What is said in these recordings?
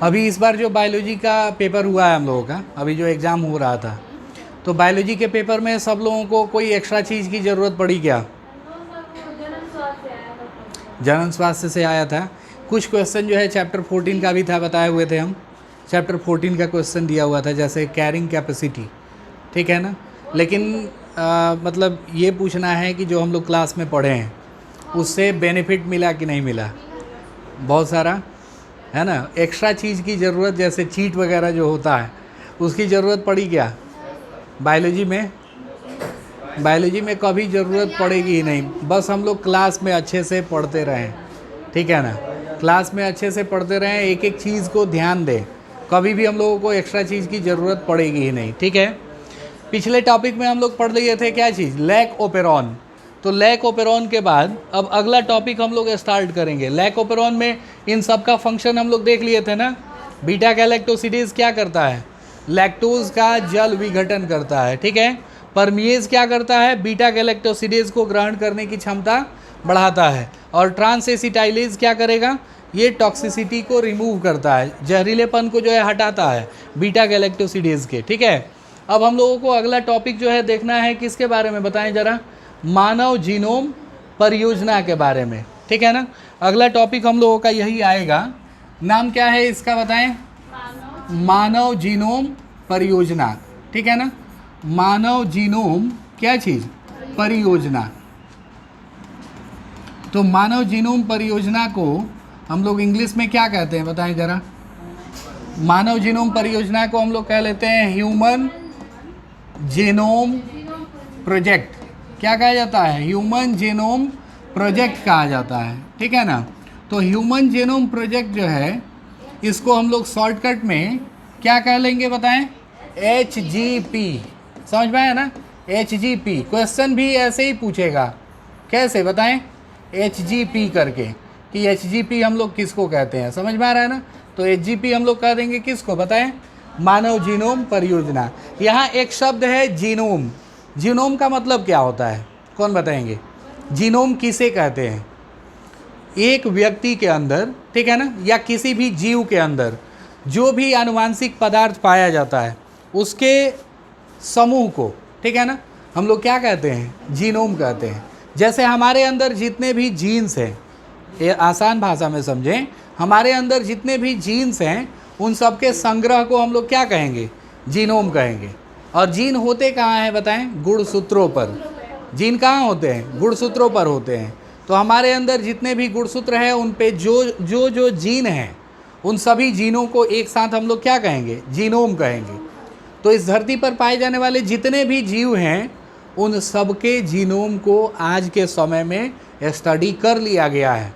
अभी इस बार जो बायोलॉजी का पेपर हुआ है हम लोगों का, अभी जो एग्ज़ाम हो रहा था, तो बायोलॉजी के पेपर में सब लोगों को कोई एक्स्ट्रा चीज़ की ज़रूरत पड़ी क्या? जनन स्वास्थ्य से आया था। कुछ क्वेश्चन जो है चैप्टर 14 का भी था, बताए हुए थे हम। चैप्टर 14 का क्वेश्चन दिया हुआ था, जैसे कैरिंग कैपेसिटी, ठीक है ना। लेकिन मतलब ये पूछना है कि जो हम लोग क्लास में पढ़े हैं उससे बेनिफिट मिला कि नहीं मिला, बहुत सारा है ना। एक्स्ट्रा चीज़ की ज़रूरत, जैसे चीट वगैरह जो होता है, उसकी ज़रूरत पड़ी क्या बायोलॉजी में? बायोलॉजी में कभी ज़रूरत पड़ेगी ही नहीं। बस हम लोग क्लास में अच्छे से पढ़ते रहें, ठीक है ना। क्लास में अच्छे से पढ़ते रहें, एक एक चीज़ को ध्यान दें, कभी भी हम लोगों को एक्स्ट्रा चीज़ की ज़रूरत पड़ेगी ही नहीं, ठीक है। पिछले टॉपिक में हम लोग पढ़ लिए थे क्या चीज़, लैक ओपेरॉन। तो लैक ओपेरॉन के बाद अब अगला टॉपिक हम लोग स्टार्ट करेंगे। लैक ओपेरॉन में इन सब का फंक्शन हम लोग देख लिए थे ना। बीटा गैलेक्टोसिडेज क्या करता है, लैक्टोज का जल विघटन करता है, ठीक है। परमिएज क्या करता है, बीटा गैलेक्टोसिडेज को ग्रहण करने की क्षमता बढ़ाता है। और ट्रांस एसिटाइलेज क्या करेगा, ये टॉक्सिसिटी को रिमूव करता है, जहरीलेपन को जो है हटाता है बीटा गैलेक्टोसिडेज के, ठीक है। अब हम लोगों को अगला टॉपिक जो है देखना है किसके बारे में, बताएं ज़रा, मानव जीनोम परियोजना के बारे में, ठीक है ना। अगला टॉपिक हम लोगों का यही आएगा। नाम क्या है इसका बताएं, मानव जीनोम परियोजना, ठीक है ना। मानव जीनोम क्या चीज़, परियोजना। तो मानव जीनोम परियोजना को हम लोग इंग्लिश में क्या कहते हैं बताएं ज़रा। मानव जीनोम परियोजना को हम लोग कह लेते हैं ह्यूमन जीनोम प्रोजेक्ट। क्या कहा जाता है, ह्यूमन जीनोम प्रोजेक्ट कहा जाता है, ठीक है ना। तो ह्यूमन जीनोम प्रोजेक्ट जो है, इसको हम लोग शॉर्टकट में क्या कह लेंगे बताएं, HGP। समझ में आया ना, HGP। क्वेश्चन भी ऐसे ही पूछेगा, कैसे बताएं, HGP करके, कि HGP हम लोग किसको कहते हैं, समझ में आ रहा है ना। तो HGP हम लोग कह देंगे किसको बताएं, मानव जीनोम परियोजना। यहाँ एक शब्द है जीनोम। जीनोम का मतलब क्या होता है, कौन बताएंगे। जीनोम किसे कहते हैं, एक व्यक्ति के अंदर, ठीक है ना, या किसी भी जीव के अंदर जो भी आनुवांशिक पदार्थ पाया जाता है उसके समूह को, ठीक है ना, हम लोग क्या कहते हैं, जीनोम कहते हैं। जैसे हमारे अंदर जितने भी जीन्स हैं, ये आसान भाषा में समझें, हमारे अंदर जितने भी जीन्स हैं उन सब के संग्रह को हम लोग क्या कहेंगे, जीनोम कहेंगे। और जीन होते कहाँ हैं बताएं, गुणसूत्रों पर। जीन कहाँ होते हैं, गुणसूत्रों पर होते हैं। तो हमारे अंदर जितने भी गुणसूत्र हैं उन पे जो जीन हैं, उन सभी जीनों को एक साथ हम लोग क्या कहेंगे, जीनोम कहेंगे। तो इस धरती पर पाए जाने वाले जितने भी जीव हैं उन सबके जीनोम को आज के समय में स्टडी कर लिया गया है।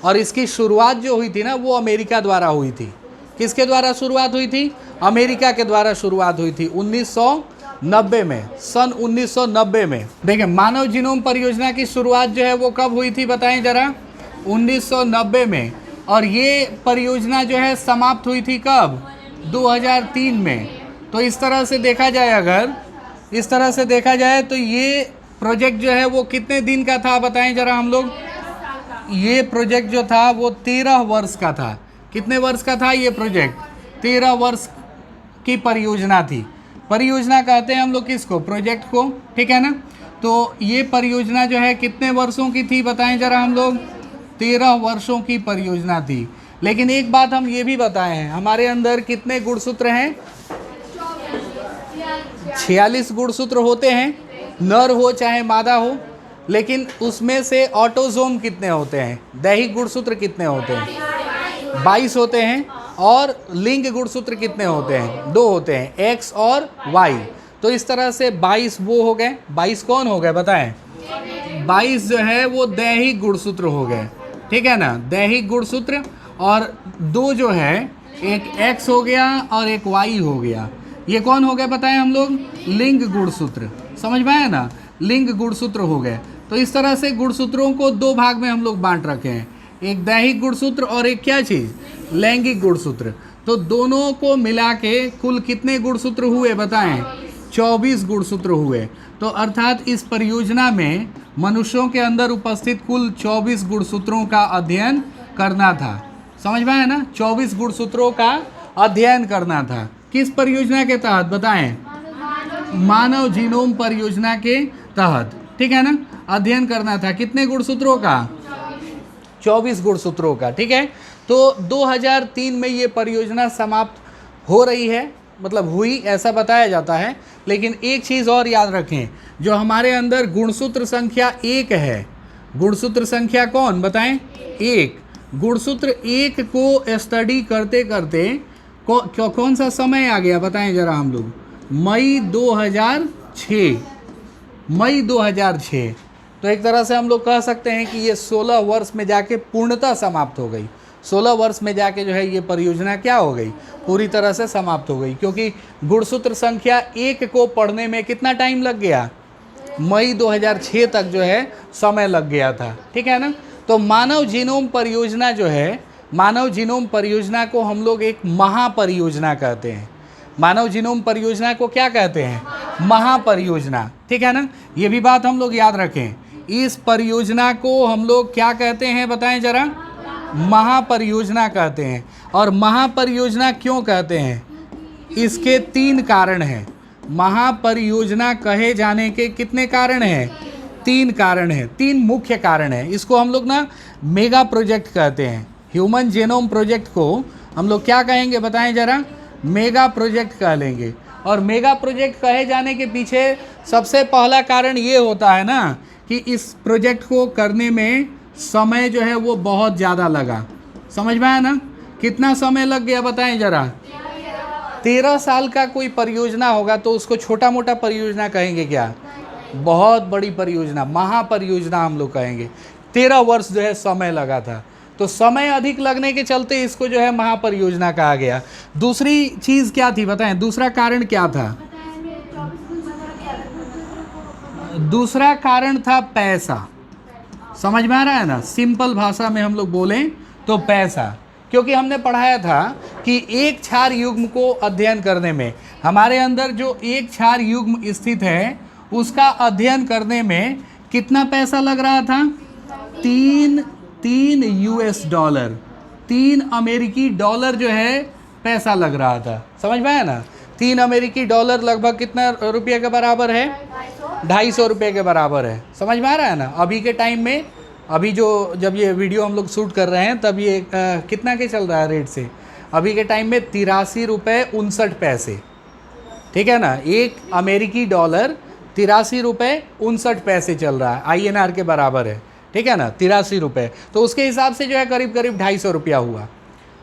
और इसकी शुरुआत जो हुई थी ना, वो अमेरिका द्वारा हुई थी। किसके द्वारा शुरुआत हुई थी, अमेरिका के द्वारा शुरुआत हुई थी 1990 में, सन 1990 में। देखिए, मानव जीनोम परियोजना की शुरुआत जो है वो कब हुई थी बताएं ज़रा, 1990 में। और ये परियोजना जो है समाप्त हुई थी कब, 2003 में। तो इस तरह से देखा जाए, अगर इस तरह से देखा जाए तो ये प्रोजेक्ट जो है वो कितने दिन का था बताएं ज़रा हम लोग। ये प्रोजेक्ट जो था वो 13 वर्ष का था। कितने वर्ष का था ये प्रोजेक्ट, 13 वर्ष की परियोजना थी। परियोजना कहते हैं हम लोग किसको, प्रोजेक्ट को, ठीक है ना। तो ये परियोजना जो है कितने वर्षों की थी बताएं ज़रा हम लोग, 13 वर्षों की परियोजना थी। लेकिन एक बात हम ये भी बताए हैं, हमारे अंदर कितने गुणसूत्र हैं, 46 गुणसूत्र होते हैं, नर हो चाहे मादा हो। लेकिन उसमें से ऑटोजोम कितने होते हैं, दैहिक गुणसूत्र कितने होते हैं, 22 होते हैं। और लिंग गुणसूत्र कितने होते हैं, 2 होते हैं, X और Y। तो इस तरह से 22 वो हो गए, 22 कौन हो गए बताएं, 22 जो है वो दैहिक गुणसूत्र हो गए, ठीक है ना, दैहिक गुणसूत्र। और 2 जो है, एक X हो गया और एक Y हो गया। ये कौन हो गए बताएं हम लोग, लिंग गुणसूत्र। समझ में आया ना, लिंग गुणसूत्र हो गए। तो इस तरह से गुणसूत्रों को 2 भाग में हम लोग बांट रखे हैं, एक दैहिक गुणसूत्र और एक क्या चीज़, लैंगिक गुणसूत्र। तो दोनों को मिला के कुल कितने गुणसूत्र हुए बताएं, 24 गुणसूत्र हुए। तो अर्थात इस परियोजना में मनुष्यों के अंदर उपस्थित कुल 24 गुणसूत्रों का अध्ययन करना था। समझ में आया ना, 24 गुणसूत्रों का अध्ययन करना था। किस परियोजना के तहत बताएं? मानव जीनोम परियोजना के तहत, ठीक है ना, अध्ययन करना था। कितने गुणसूत्रों का? 24 गुणसूत्रों का, ठीक है। तो 2003 में ये परियोजना समाप्त हो रही है, मतलब हुई ऐसा बताया जाता है। लेकिन एक चीज़ और याद रखें, जो हमारे अंदर गुणसूत्र संख्या 1 है, गुणसूत्र संख्या कौन बताएं? 1। गुणसूत्र 1 को स्टडी करते करते कौन सा समय आ गया बताएं जरा हम लोग? मई 2006, मई 2006। तो एक तरह से हम लोग कह सकते हैं कि ये 16 वर्ष में जाके पूर्णतः समाप्त हो गई। 16 वर्ष में जाके जो है ये परियोजना क्या हो गई? पूरी तरह से समाप्त हो गई, क्योंकि गुणसूत्र संख्या 1 को पढ़ने में कितना टाइम लग गया? मई 2006 तक जो है समय लग गया था, ठीक है ना। तो मानव जीनोम परियोजना जो है, मानव जीनोम परियोजना को हम लोग एक महापरियोजना कहते हैं। मानव जीनोम परियोजना को क्या कहते हैं? महापरियोजना, ठीक है ना। ये भी बात हम लोग याद रखें, इस परियोजना को हम लोग क्या कहते हैं बताएं जरा? महापरियोजना कहते हैं। और महापरियोजना क्यों कहते हैं? इसके 3 कारण हैं। महापरियोजना कहे जाने के कितने कारण हैं? 3 कारण हैं, 3 मुख्य कारण हैं। इसको हम लोग ना मेगा प्रोजेक्ट कहते हैं। ह्यूमन जीनोम प्रोजेक्ट को हम लोग क्या कहेंगे बताएं जरा? मेगा प्रोजेक्ट कह लेंगे। और मेगा प्रोजेक्ट कहे जाने के पीछे सबसे पहला कारण ये होता है ना कि इस प्रोजेक्ट को करने में समय जो है वो बहुत ज़्यादा लगा। समझ में आया ना? कितना समय लग गया बताएं जरा? 13 साल का कोई परियोजना होगा तो उसको छोटा मोटा परियोजना कहेंगे क्या? बहुत बड़ी परियोजना, महापरियोजना हम लोग कहेंगे। 13 वर्ष जो है समय लगा था, तो समय अधिक लगने के चलते इसको जो है महापरियोजना कहा गया। दूसरी चीज़ क्या थी बताएं? दूसरा कारण क्या था? दूसरा कारण था पैसा। समझ में आ रहा है ना? सिंपल भाषा में हम लोग बोलें तो पैसा। क्योंकि हमने पढ़ाया था कि एक क्षार युग्म को अध्ययन करने में, हमारे अंदर जो एक क्षार युग्म स्थित है उसका अध्ययन करने में कितना पैसा लग रहा था? 3 US डॉलर, 3 अमेरिकी डॉलर जो है पैसा लग रहा था। समझ में आया ना? 3 अमेरिकी डॉलर लगभग कितना रुपये के बराबर है? 250 रुपये के बराबर है। समझ में आ रहा है ना? अभी के टाइम में, अभी जो जब ये वीडियो हम लोग शूट कर रहे हैं तब ये कितना के चल रहा है रेट से? अभी के टाइम में 83 रुपये 59 पैसे, ठीक है ना। 1 अमेरिकी डॉलर 83 रुपये 59 पैसे चल रहा है, INR के बराबर है, ठीक है ना, 83 रुपये। तो उसके हिसाब से जो है करीब करीब 250 रुपया हुआ।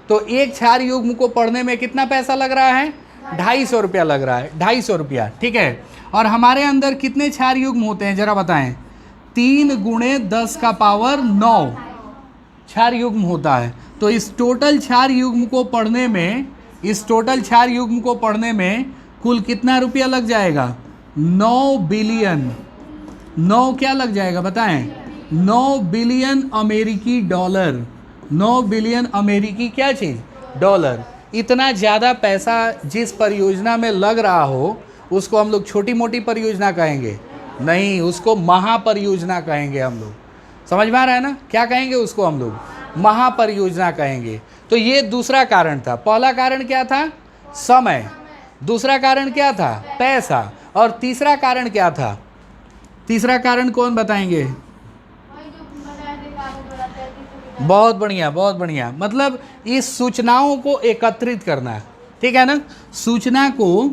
तो एक क्षार युग्म को पढ़ने में कितना पैसा लग रहा है? 250 रुपया लग रहा है, 250 रुपया, ठीक है। और हमारे अंदर कितने क्षार युग्म होते हैं जरा बताएं? 3 × 10⁻9 क्षार युग्म होता है। तो इस टोटल क्षार युग्म को पढ़ने में, इस टोटल क्षार युग्म को पढ़ने में कुल कितना रुपया लग जाएगा? 9 बिलियन। 9 क्या लग जाएगा बताएं? 9 बिलियन अमेरिकी डॉलर। 9 बिलियन अमेरिकी क्या चीज़? डॉलर। इतना ज़्यादा पैसा जिस परियोजना में लग रहा हो उसको हम लोग छोटी मोटी परियोजना कहेंगे? नहीं, उसको महापरियोजना कहेंगे हम लोग। समझ में आ रहा है ना? क्या कहेंगे उसको हम लोग? महापरियोजना कहेंगे। तो ये दूसरा कारण था। पहला कारण क्या था? समय। दूसरा कारण क्या था? पैसा। और तीसरा कारण क्या था? तीसरा कारण कौन बताएंगे? बहुत बढ़िया, बहुत बढ़िया। मतलब इस सूचनाओं को एकत्रित करना, ठीक है ना। सूचना को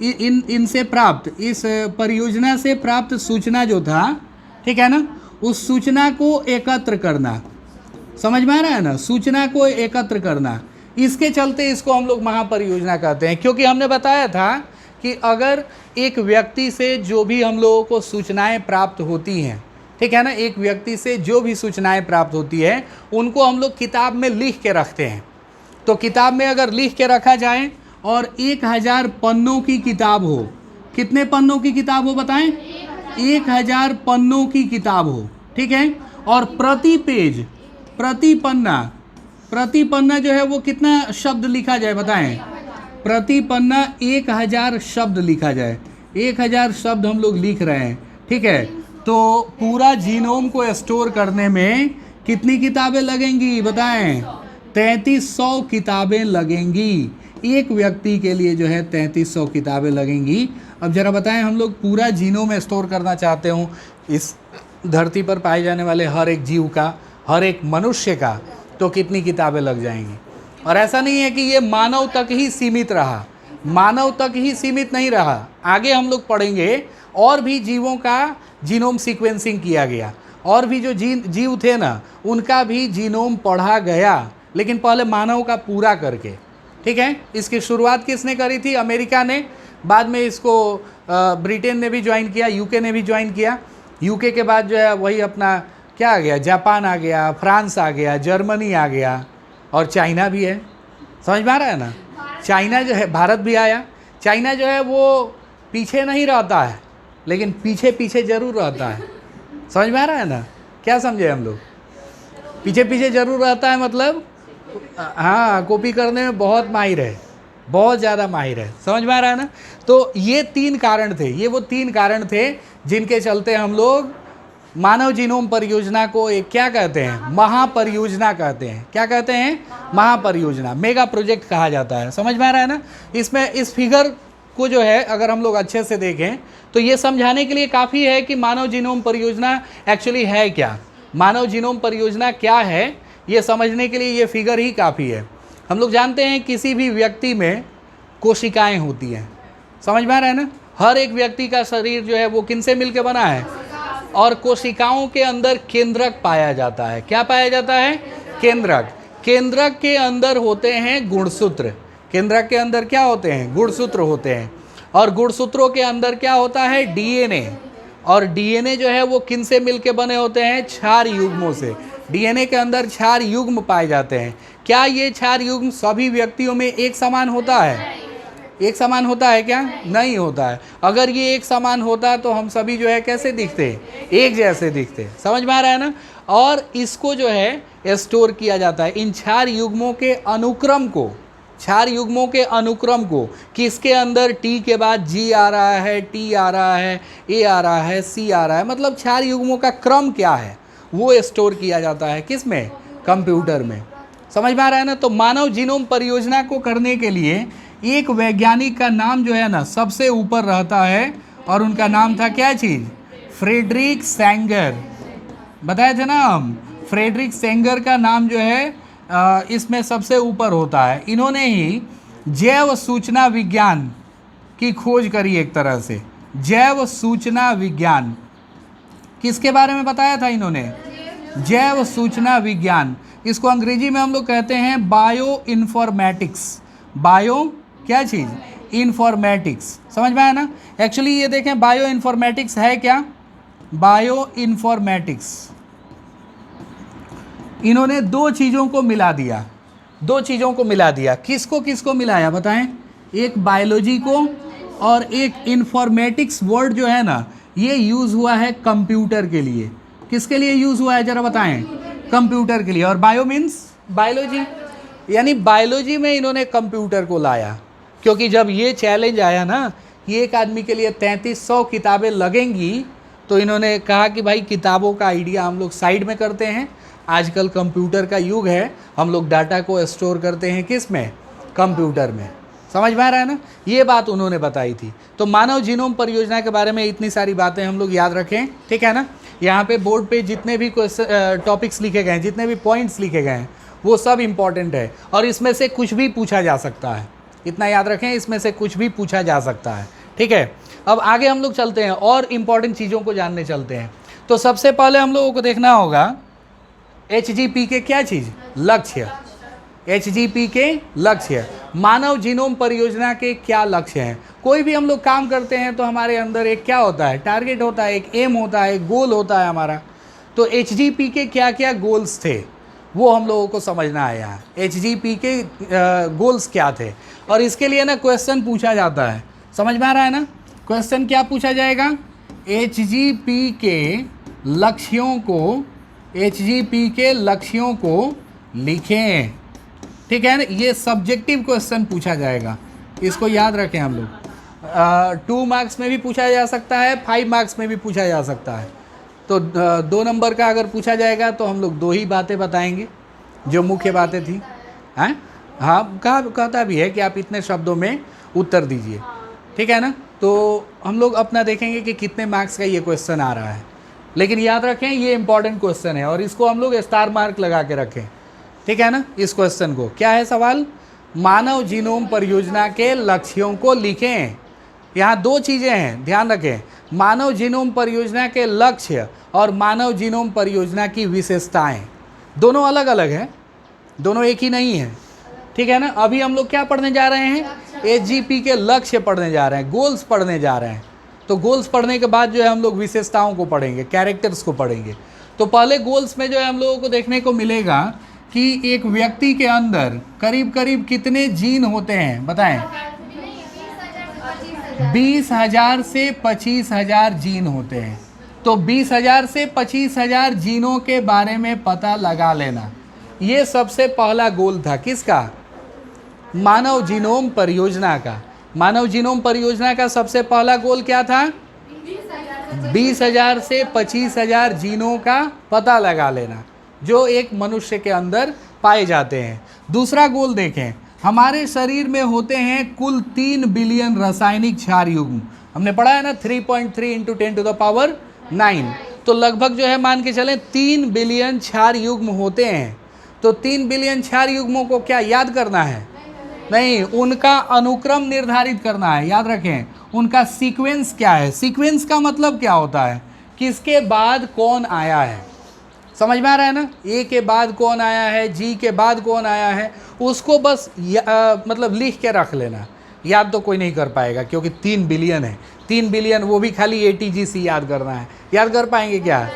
इनसे प्राप्त, इस परियोजना से प्राप्त सूचना जो था, ठीक है ना, उस सूचना को एकत्र करना। समझ में आ रहा है ना? सूचना को एकत्र करना, इसके चलते इसको हम लोग महापरियोजना कहते हैं। क्योंकि हमने बताया था कि अगर एक व्यक्ति से जो भी हम लोगों को सूचनाएं प्राप्त होती हैं, ठीक है ना, एक व्यक्ति से जो भी सूचनाएं प्राप्त होती है उनको हम लोग किताब में लिख के रखते हैं। तो किताब में अगर लिख के रखा जाए और 1000 पन्नों की किताब हो, कितने पन्नों की किताब हो बताएं? 1000 पन्नों की किताब हो, ठीक है। और प्रति पेज, प्रति पन्ना जो है वो कितना शब्द लिखा जाए बताएं? प्रति पन्ना 1000 शब्द लिखा जाए। 1000 शब्द हम लोग लिख रहे हैं, ठीक है। तो पूरा जीनोम को स्टोर करने में कितनी किताबें लगेंगी बताएं? 3300 किताबें लगेंगी। एक व्यक्ति के लिए जो है 3300 किताबें लगेंगी। अब जरा बताएं, हम लोग पूरा जीनोम स्टोर करना चाहते हो इस धरती पर पाए जाने वाले हर एक जीव का, हर एक मनुष्य का, तो कितनी किताबें लग जाएंगी। और ऐसा नहीं है कि ये मानव तक ही सीमित रहा, मानव तक ही सीमित नहीं रहा। आगे हम लोग पढ़ेंगे और भी जीवों का जीनोम सीक्वेंसिंग किया गया, और भी जो जीव थे ना उनका भी जीनोम पढ़ा गया, लेकिन पहले मानव का पूरा करके। ठीक है, इसकी शुरुआत किसने करी थी? अमेरिका ने। बाद में इसको ब्रिटेन ने भी ज्वाइन किया, यूके ने भी ज्वाइन किया। यूके के बाद जो है वही अपना क्या आ गया, जापान आ गया, फ्रांस आ गया, जर्मनी आ गया, और चाइना भी है। समझ में आ रहा है ना? चाइना जो है, भारत भी आया। चाइना जो है वो पीछे नहीं रहता है, लेकिन पीछे पीछे जरूर रहता है। समझ में आ रहा है ना? क्या समझे हम लोग? पीछे पीछे जरूर रहता है मतलब हाँ, कॉपी करने में बहुत माहिर है, बहुत ज़्यादा माहिर है। समझ में आ रहा है ना? तो ये 3 कारण थे, ये वो 3 कारण थे जिनके चलते हम लोग मानव जीनोम परियोजना को एक क्या कहते हैं, महापरियोजना कहते हैं। क्या कहते हैं? महापरियोजना, मेगा प्रोजेक्ट कहा जाता है। समझ में आ रहा है ना? इसमें इस फिगर को जो है अगर हम लोग अच्छे से देखें तो ये समझाने के लिए काफ़ी है कि मानव जीनोम परियोजना एक्चुअली है क्या। मानव जीनोम परियोजना क्या है ये समझने के लिए ये फिगर ही काफ़ी है। हम लोग जानते हैं किसी भी व्यक्ति में कोशिकाएं होती हैं। समझ में आ रहा है ना? हर एक व्यक्ति का शरीर जो है वो किन से मिलकर बना है, और कोशिकाओं के अंदर केंद्रक पाया जाता है। क्या पाया जाता है? केंद्रक। केंद्रक के अंदर होते हैं गुणसूत्र। केंद्रक के अंदर क्या होते हैं? गुणसूत्र होते हैं। और गुणसूत्रों के अंदर क्या होता है? डीएनए। और डीएनए जो है वो किन से मिलके बने होते हैं? क्षार युग्मों से। डीएनए के अंदर क्षार युग्म पाए जाते हैं। क्या ये क्षार युग्म सभी व्यक्तियों में एक समान होता है? एक समान होता है क्या? नहीं होता है। अगर ये एक समान होता तो हम सभी जो है कैसे दिखते? एक जैसे दिखते। समझ में आ रहा है ना? और इसको जो है स्टोर किया जाता है, इन क्षार युग्मों के अनुक्रम को, क्षार युग्मों के अनुक्रम को। किसके अंदर? टी के बाद जी आ रहा है, टी आ रहा है, ए आ रहा है, सी आ रहा है, मतलब क्षार युग्मों का क्रम क्या है वो स्टोर किया जाता है। किस में? कंप्यूटर में। समझ में आ रहा है ना? तो मानव जीनोम परियोजना को करने के लिए एक वैज्ञानिक का नाम जो है ना सबसे ऊपर रहता है, और उनका नाम था क्या चीज़? Frederick Sanger. बताए थे ना हम, फ्रेडरिक सैंगर का नाम जो है इसमें सबसे ऊपर होता है। इन्होंने ही जैव सूचना विज्ञान की खोज करी एक तरह से। जैव सूचना विज्ञान किसके बारे में बताया था इन्होंने? जैव सूचना विज्ञान। इसको अंग्रेजी में हम लोग कहते हैं बायो इन्फॉर्मेटिक्स। बायो क्या चीज़? इन्फॉर्मेटिक्स। समझ में आया ना? एक्चुअली ये देखें, बायो इन्फॉर्मेटिक्स है क्या? बायो इन्फॉर्मेटिक्स इन्होंने 2 चीज़ों को मिला दिया। 2 चीज़ों को मिला दिया। किसको किसको मिलाया बताएं? एक बायोलॉजी को, और एक इन्फॉर्मेटिक्स वर्ड जो है ना ये यूज़ हुआ है कंप्यूटर के लिए। किसके लिए यूज़ हुआ है ज़रा बताएं? कंप्यूटर के लिए। और बायो मीन्स बायोलॉजी, यानी बायोलॉजी में इन्होंने कंप्यूटर को लाया। क्योंकि जब ये चैलेंज आया ना कि एक आदमी के लिए 3300 किताबें लगेंगी, तो इन्होंने कहा कि भाई किताबों का आइडिया हम लोग साइड में करते हैं। आजकल कंप्यूटर का युग है, हम लोग डाटा को स्टोर करते हैं किस में? कंप्यूटर में। समझ में आ रहा है ना? ये बात उन्होंने बताई थी। तो मानव जीनोम परियोजना के बारे में इतनी सारी बातें हम लोग याद रखें, ठीक है ना? यहाँ पे बोर्ड पे जितने भी टॉपिक्स लिखे गए हैं, जितने भी पॉइंट्स लिखे गए हैं, वो सब इम्पॉर्टेंट है, और इसमें से कुछ भी पूछा जा सकता है। इतना याद रखें, इसमें से कुछ भी पूछा जा सकता है, ठीक है? अब आगे हम लोग चलते हैं और इम्पॉर्टेंट चीज़ों को जानने चलते हैं। तो सबसे पहले हम लोगों को देखना होगा HGP के क्या चीज़? लक्ष्य। HGP के लक्ष्य, मानव जीनोम परियोजना के क्या लक्ष्य हैं? कोई भी हम लोग काम करते हैं तो हमारे अंदर एक क्या होता है? टारगेट होता है, एक एम होता है, एक गोल होता है हमारा। तो HGP के क्या क्या गोल्स थे वो हम लोगों को समझना है। यहाँ HGP के गोल्स क्या थे, और इसके लिए ना क्वेश्चन पूछा जाता है। समझ में आ रहा है ना? क्वेश्चन क्या पूछा जाएगा? HGP के लक्ष्यों को, HGP के लक्ष्यों को लिखें, ठीक है ना? ये सब्जेक्टिव क्वेश्चन पूछा जाएगा, इसको याद रखें हम लोग। 2 मार्क्स में भी पूछा जा सकता है, 5 मार्क्स में भी पूछा जा सकता है। तो 2 नंबर का अगर पूछा जाएगा तो हम लोग 2 ही बातें बताएंगे जो मुख्य बातें थी। हैं? हाँ, कहता भी है कि आप इतने शब्दों में उत्तर दीजिए, ठीक है ना। तो हम लोग अपना देखेंगे कि कितने मार्क्स का ये क्वेश्चन आ रहा है, लेकिन याद रखें ये इंपॉर्टेंट क्वेश्चन है और इसको हम लोग स्टार मार्क लगा के रखें, ठीक है ना। इस क्वेश्चन को क्या है सवाल, मानव जीनोम परियोजना के लक्ष्यों को लिखें। यहाँ दो चीज़ें हैं, ध्यान रखें, मानव जीनोम परियोजना के लक्ष्य और मानव जीनोम परियोजना की विशेषताएं, दोनों अलग अलग हैं, दोनों एक ही नहीं है, ठीक है ना। अभी हम लोग क्या पढ़ने जा रहे हैं, एसजीपी के लक्ष्य पढ़ने जा रहे हैं, गोल्स पढ़ने जा रहे हैं। तो गोल्स पढ़ने के बाद जो है हम लोग विशेषताओं को पढ़ेंगे, कैरेक्टर्स को पढ़ेंगे। तो पहले गोल्स में जो है हम लोगों को देखने को मिलेगा कि एक व्यक्ति के अंदर करीब करीब कितने जीन होते हैं, बताएं। 20,000 से 25,000 जीन होते हैं। तो 20,000 से 25,000 जीनों के बारे में पता लगा लेना, ये सबसे पहला गोल था किसका, मानव जीनोम परियोजना का। मानव जीनोम परियोजना का सबसे पहला गोल क्या था, 20,000 से 25,000 जीनों का पता लगा लेना जो एक मनुष्य के अंदर पाए जाते हैं। दूसरा गोल देखें, हमारे शरीर में होते हैं कुल 3 बिलियन रासायनिक क्षार युग्म। हमने पढ़ा है ना 3.3 × 10⁹ तो लगभग जो है मान के चलें 3 बिलियन क्षार युग्म होते हैं। तो 3 बिलियन क्षार युग्मों को क्या याद करना है, नहीं, उनका अनुक्रम निर्धारित करना है। याद रखें उनका सीक्वेंस क्या है। सीक्वेंस का मतलब क्या होता है, किसके बाद कौन आया है, समझ में आ रहा है ना। ए के बाद कौन आया है, जी के बाद कौन आया है, उसको बस मतलब लिख के रख लेना। याद तो कोई नहीं कर पाएगा क्योंकि 3 बिलियन है, 3 बिलियन वो भी खाली ATGC याद करना है। याद कर पाएंगे क्या,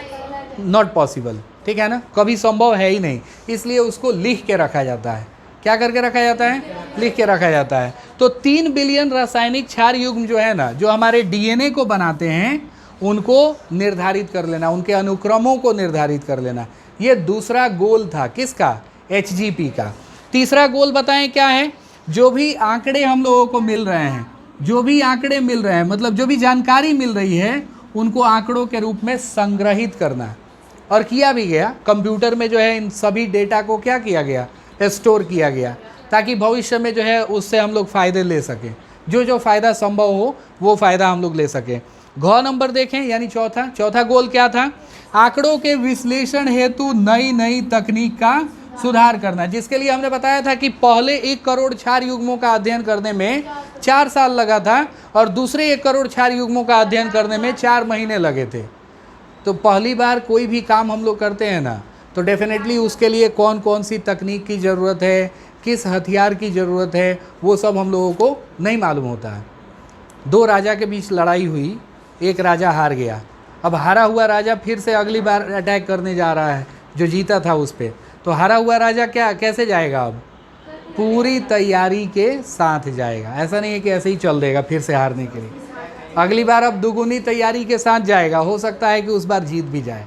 नॉट पॉसिबल, ठीक है ना, कभी संभव है ही नहीं। इसलिए उसको लिख के रखा जाता है। क्या करके रखा जाता है, लिख के रखा जाता है। तो 3 बिलियन रासायनिक क्षार युग्म जो है ना, जो हमारे DNA को बनाते हैं, उनको निर्धारित कर लेना, उनके अनुक्रमों को निर्धारित कर लेना। ये दूसरा गोल था किसका, HGP का। तीसरा गोल बताएं क्या है, जो भी आंकड़े हम लोगों को मिल रहे हैं, जो भी आंकड़े मिल रहे हैं, मतलब जो भी जानकारी मिल रही है, उनको आंकड़ों के रूप में संग्रहित करना। और किया भी गया, कंप्यूटर में जो है इन सभी डेटा को क्या किया गया, स्टोर किया गया, ताकि भविष्य में जो है उससे हम लोग फ़ायदे ले सकें, जो फ़ायदा संभव हो वो फ़ायदा हम लोग ले सकें। घ नंबर देखें, यानी चौथा गोल क्या था, आंकड़ों के विश्लेषण हेतु नई नई तकनीक का सुधार करना, जिसके लिए हमने बताया था कि पहले 1 करोड़ क्षार युग्मों का अध्ययन करने में 4 साल लगा था और दूसरे 1 करोड़ क्षार युग्मों का अध्ययन करने में 4 महीने लगे थे। तो पहली बार कोई भी काम हम लोग करते हैं ना, तो डेफिनेटली उसके लिए कौन कौन सी तकनीक की ज़रूरत है, किस हथियार की ज़रूरत है, वो सब हम लोगों को नहीं मालूम होता है। 2 राजा के बीच लड़ाई हुई, एक राजा हार गया। अब हारा हुआ राजा फिर से अगली बार अटैक करने जा रहा है जो जीता था उस पर। तो हारा हुआ राजा कैसे जाएगा, अब पूरी तैयारी के साथ जाएगा। ऐसा नहीं है कि ऐसे ही चल देगा फिर से हारने के लिए, अगली बार अब दुगुनी तैयारी के साथ जाएगा। हो सकता है कि उस बार जीत भी जाए,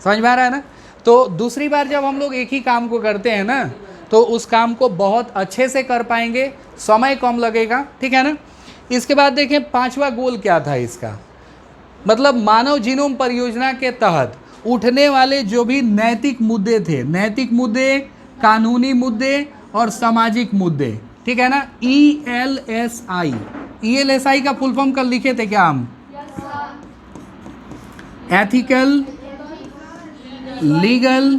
समझ में आ रहा है ना। तो दूसरी बार जब हम लोग एक ही काम को करते हैं ना, तो उस काम को बहुत अच्छे से कर पाएंगे, समय कम लगेगा, ठीक है ना। इसके बाद देखें 5वां गोल क्या था इसका, मतलब मानव जीनोम परियोजना के तहत उठने वाले जो भी नैतिक मुद्दे थे, नैतिक मुद्दे, कानूनी मुद्दे और सामाजिक मुद्दे, ठीक है ना। ELSI का फुल फॉर्म कल लिखे थे क्या हम, एथिकल, लीगल,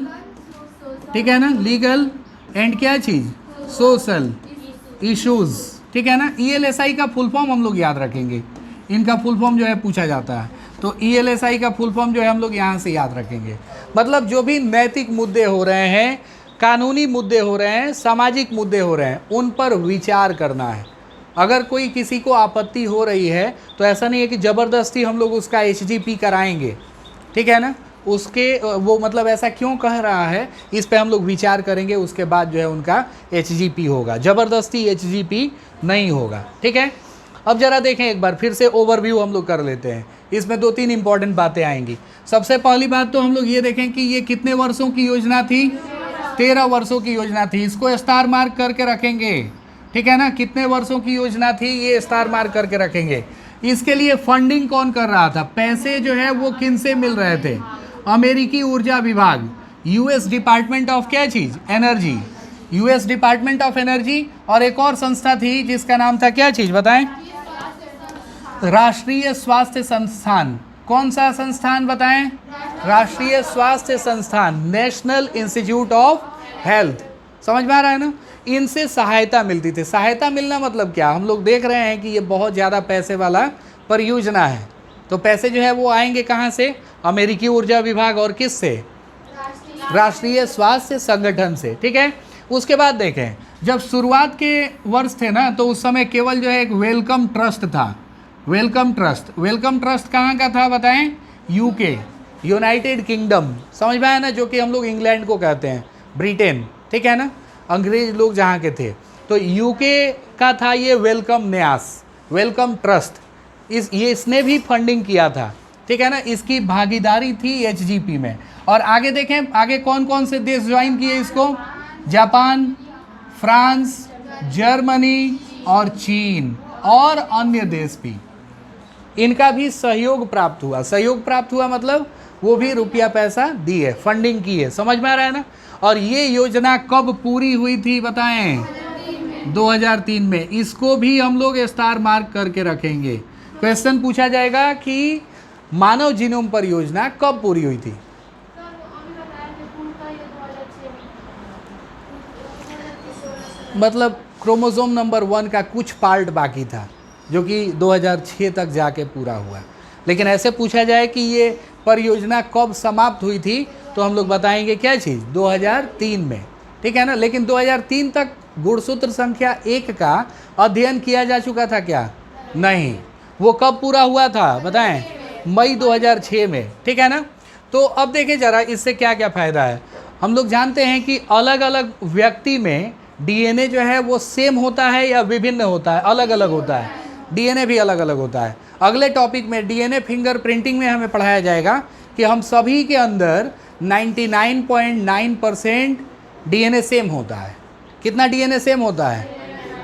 ठीक है ना, लीगल एंड क्या चीज़, सोशल इश्यूज, ठीक है ना। ELSI का फुल फॉर्म हम लोग याद रखेंगे, इनका फुल फॉर्म जो है पूछा जाता है, तो ELSI का फुल फॉर्म जो है हम लोग यहाँ से याद रखेंगे। मतलब जो भी नैतिक मुद्दे हो रहे हैं, कानूनी मुद्दे हो रहे हैं, सामाजिक मुद्दे हो रहे हैं, उन पर विचार करना है। अगर कोई किसी को आपत्ति हो रही है तो ऐसा नहीं है कि ज़बरदस्ती हम लोग उसका HGP कराएंगे, ठीक है ना। उसके वो मतलब ऐसा क्यों कह रहा है, इस पे हम लोग विचार करेंगे, उसके बाद जो है उनका HGP होगा, ज़बरदस्ती HGP नहीं होगा, ठीक है। अब जरा देखें एक बार फिर से ओवरव्यू हम लोग कर लेते हैं, इसमें 2-3 इंपॉर्टेंट बातें आएंगी। सबसे पहली बात तो हम लोग ये देखें कि ये कितने वर्षों की योजना थी, 13 वर्षों की योजना थी। इसको स्टार मार्क करके रखेंगे, ठीक है ना। कितने वर्षों की योजना थी, ये स्टार मार्क करके रखेंगे। इसके लिए फंडिंग कौन कर रहा था, पैसे जो है वो किन से मिल रहे थे, अमेरिकी ऊर्जा विभाग, US डिपार्टमेंट ऑफ क्या चीज़, energy, US department of energy, और एक और संस्था थी जिसका नाम था, क्या चीज बताएं? राष्ट्रीय स्वास्थ्य संस्थान। कौन सा संस्थान बताएं? राष्ट्रीय स्वास्थ्य संस्थान, नेशनल इंस्टीट्यूट ऑफ हेल्थ। समझ में आ रहा है ना? इनसे सहायता मिलती थी। सहायता मिलना मतलब क्या? हम लोग देख रहे हैं कि ये बहुत ज़्यादा पैसे वाला परियोजना है, तो पैसे जो है वो आएंगे कहाँ से? अमेरिकी ऊर्जा विभाग और किस से? राष्ट्रीय स्वास्थ्य संगठन से। ठीक है। उसके बाद देखें, जब शुरुआत के वर्ष थे ना, तो उस समय केवल जो है एक वेलकम ट्रस्ट था। Wellcome Trust. वेलकम ट्रस्ट कहाँ का था बताएं? UK, United kingdom. समझ में आया ना? जो कि हम लोग इंग्लैंड को कहते हैं, ब्रिटेन। ठीक है ना? अंग्रेज लोग जहाँ के थे, तो यूके का था ये वेलकम न्यास, वेलकम ट्रस्ट। इसने भी फंडिंग किया था। ठीक है ना? इसकी भागीदारी थी एचजीपी में। और आगे देखें, आगे कौन कौन से देश ज्वाइन किए इसको? जापान, फ्रांस, जर्मनी और चीन और अन्य देश भी। इनका भी सहयोग प्राप्त हुआ। सहयोग प्राप्त हुआ मतलब वो भी रुपया पैसा दिए, फंडिंग की है। समझ में आ रहा है ना? और ये योजना कब पूरी हुई थी बताएं? 2003 में। इसको भी हम लोग स्टार मार्क करके रखेंगे। क्वेश्चन पूछा जाएगा कि मानव जीनोम परियोजना कब पूरी हुई थी? मतलब क्रोमोसोम नंबर 1 का कुछ पार्ट बाकी था, जो कि 2006 तक जाके पूरा हुआ। लेकिन ऐसे पूछा जाए कि ये परियोजना कब समाप्त हुई थी, तो हम लोग बताएंगे क्या चीज़? 2003 में। ठीक है ना? लेकिन 2003 तक गुणसूत्र संख्या 1 का अध्ययन किया जा चुका था क्या? नहीं। वो कब पूरा हुआ था बताएं? मई 2006 में। ठीक है ना? तो अब देखें ज़रा, इससे क्या क्या फ़ायदा है। हम लोग जानते हैं कि अलग अलग व्यक्ति में डीएनए जो है वो सेम होता है या विभिन्न होता है? अलग अलग होता है। डीएनए भी अलग अलग होता है। अगले टॉपिक में डीएनए फिंगरप्रिंटिंग में हमें पढ़ाया जाएगा कि हम सभी के अंदर 99.9% डीएनए सेम होता है। कितना डीएनए सेम होता है?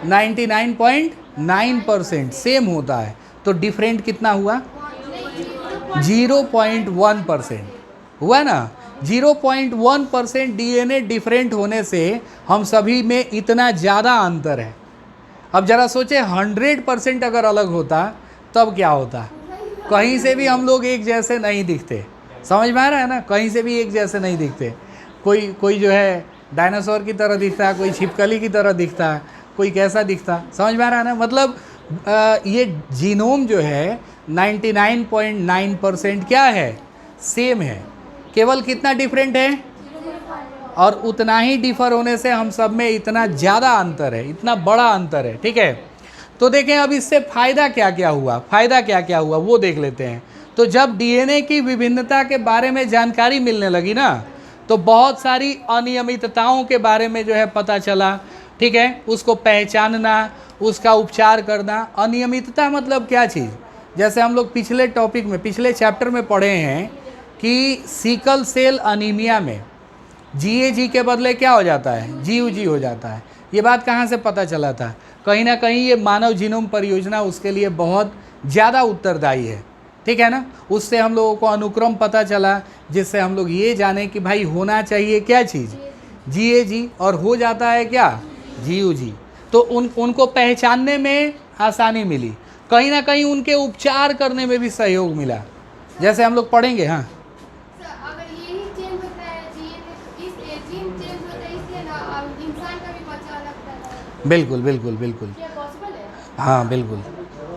99.9% सेम होता है। तो डिफरेंट कितना हुआ? 0.1% हुआ ना? 0.1% डीएनए डिफरेंट होने से हम सभी में इतना ज़्यादा अंतर है। अब ज़रा सोचे 100% अगर अलग होता तब क्या होता? कहीं से भी हम लोग एक जैसे नहीं दिखते। समझ में आ रहा है ना? कहीं से भी एक जैसे नहीं दिखते। कोई जो है डायनासोर की तरह दिखता है, कोई छिपकली की तरह दिखता है, कोई कैसा दिखता। समझ में आ रहा है ना? मतलब ये जीनोम जो है 99.9% क्या है? सेम है। केवल कितना डिफरेंट है? और उतना ही डिफर होने से हम सब में इतना ज़्यादा अंतर है, इतना बड़ा अंतर है। ठीक है। तो देखें अब इससे फ़ायदा क्या क्या हुआ, फ़ायदा क्या क्या हुआ वो देख लेते हैं। तो जब डीएनए की विभिन्नता के बारे में जानकारी मिलने लगी ना, तो बहुत सारी अनियमितताओं के बारे में जो है पता चला। ठीक है। उसको पहचानना, उसका उपचार करना। अनियमितता मतलब क्या चीज़? जैसे हम लोग पिछले टॉपिक में, पिछले चैप्टर में पढ़े हैं कि सिकल सेल अनीमिया में जीएजी के बदले क्या हो जाता है? जीयूजी हो जाता है। ये बात कहाँ से पता चला था? कहीं ना कहीं ये मानव जीनोम परियोजना उसके लिए बहुत ज़्यादा उत्तरदायी है। ठीक है ना? उससे हम लोगों को अनुक्रम पता चला, जिससे हम लोग ये जाने कि भाई होना चाहिए क्या चीज़? जीएजी, और हो जाता है क्या? जीयूजी। तो उनको पहचानने में आसानी मिली, कहीं ना कहीं उनके उपचार करने में भी सहयोग मिला। जैसे हम लोग पढ़ेंगे। हाँ, बिल्कुल बिल्कुल बिल्कुल। हाँ बिल्कुल।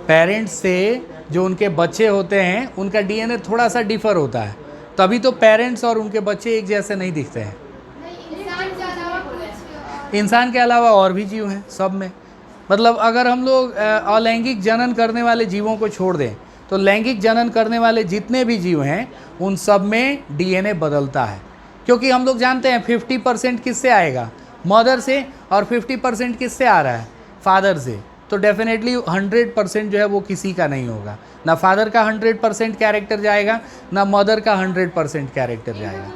पेरेंट्स से जो उनके बच्चे होते हैं उनका डीएनए थोड़ा सा डिफर होता है, तभी तो पेरेंट्स और उनके बच्चे एक जैसे नहीं दिखते हैं। इंसान के अलावा और भी जीव हैं सब में। मतलब अगर हम लोग अलैंगिक जनन करने वाले जीवों को छोड़ दें, तो लैंगिक जनन करने वाले जितने भी जीव हैं उन सब में डीएनए बदलता है। क्योंकि हम लोग जानते हैं 50% किससे आएगा? मदर से, और 50% किससे आ रहा है? फादर से। तो डेफिनेटली 100% जो है वो किसी का नहीं होगा। ना फादर का 100% कैरेक्टर जाएगा, ना मदर का 100% कैरेक्टर जाएगा।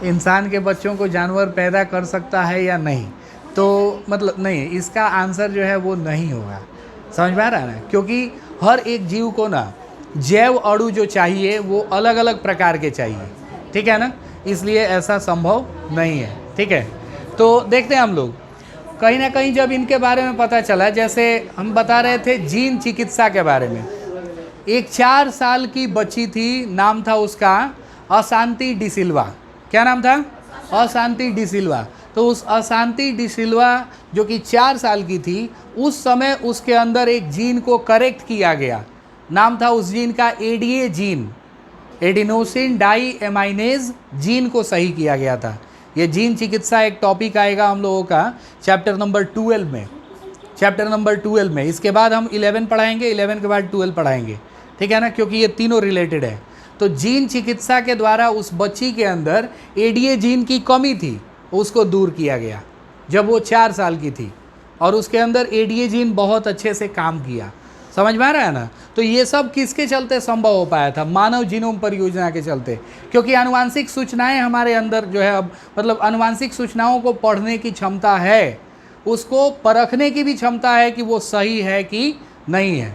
इंसान के बच्चों को जानवर पैदा कर सकता है या नहीं? तो मतलब नहीं, इसका आंसर जो है वो नहीं होगा। समझ में आ रहा है ना? क्योंकि हर एक जीव को ना जैव अणु जो चाहिए वो अलग अलग प्रकार के चाहिए। ठीक है ना? इसलिए ऐसा संभव नहीं है। ठीक है, तो देखते हैं हम लोग कहीं ना कहीं जब इनके बारे में पता चला, जैसे हम बता रहे थे जीन चिकित्सा के बारे में। एक 4 साल की बच्ची थी, नाम था उसका अशांति डिसिल्वा। क्या नाम था? अशांति डिसिल्वा। तो उस अशांति डिसिल्वा जो कि 4 साल की थी, उस समय उसके अंदर एक जीन को करेक्ट किया गया। नाम था उस जीन का ADA gene, adenosine deaminase gene को सही किया गया था। ये जीन चिकित्सा एक टॉपिक आएगा हम लोगों का चैप्टर नंबर 12 में, चैप्टर नंबर 12 में। इसके बाद हम 11 पढ़ाएंगे, 11 के बाद 12 पढ़ाएंगे, ठीक है ना, क्योंकि ये तीनों रिलेटेड है। तो जीन चिकित्सा के द्वारा उस बच्ची के अंदर एडीए जीन की कमी थी, उसको दूर किया गया जब वो 4 साल की थी, और उसके अंदर एडीए जीन बहुत अच्छे से काम किया। समझ में आ रहा है ना? तो ये सब किसके चलते संभव हो पाया था? मानव जीनोम परियोजना के चलते, क्योंकि आनुवांशिक सूचनाएं हमारे अंदर जो है, अब मतलब आनुवांशिक सूचनाओं को पढ़ने की क्षमता है, उसको परखने की भी क्षमता है कि वो सही है कि नहीं है।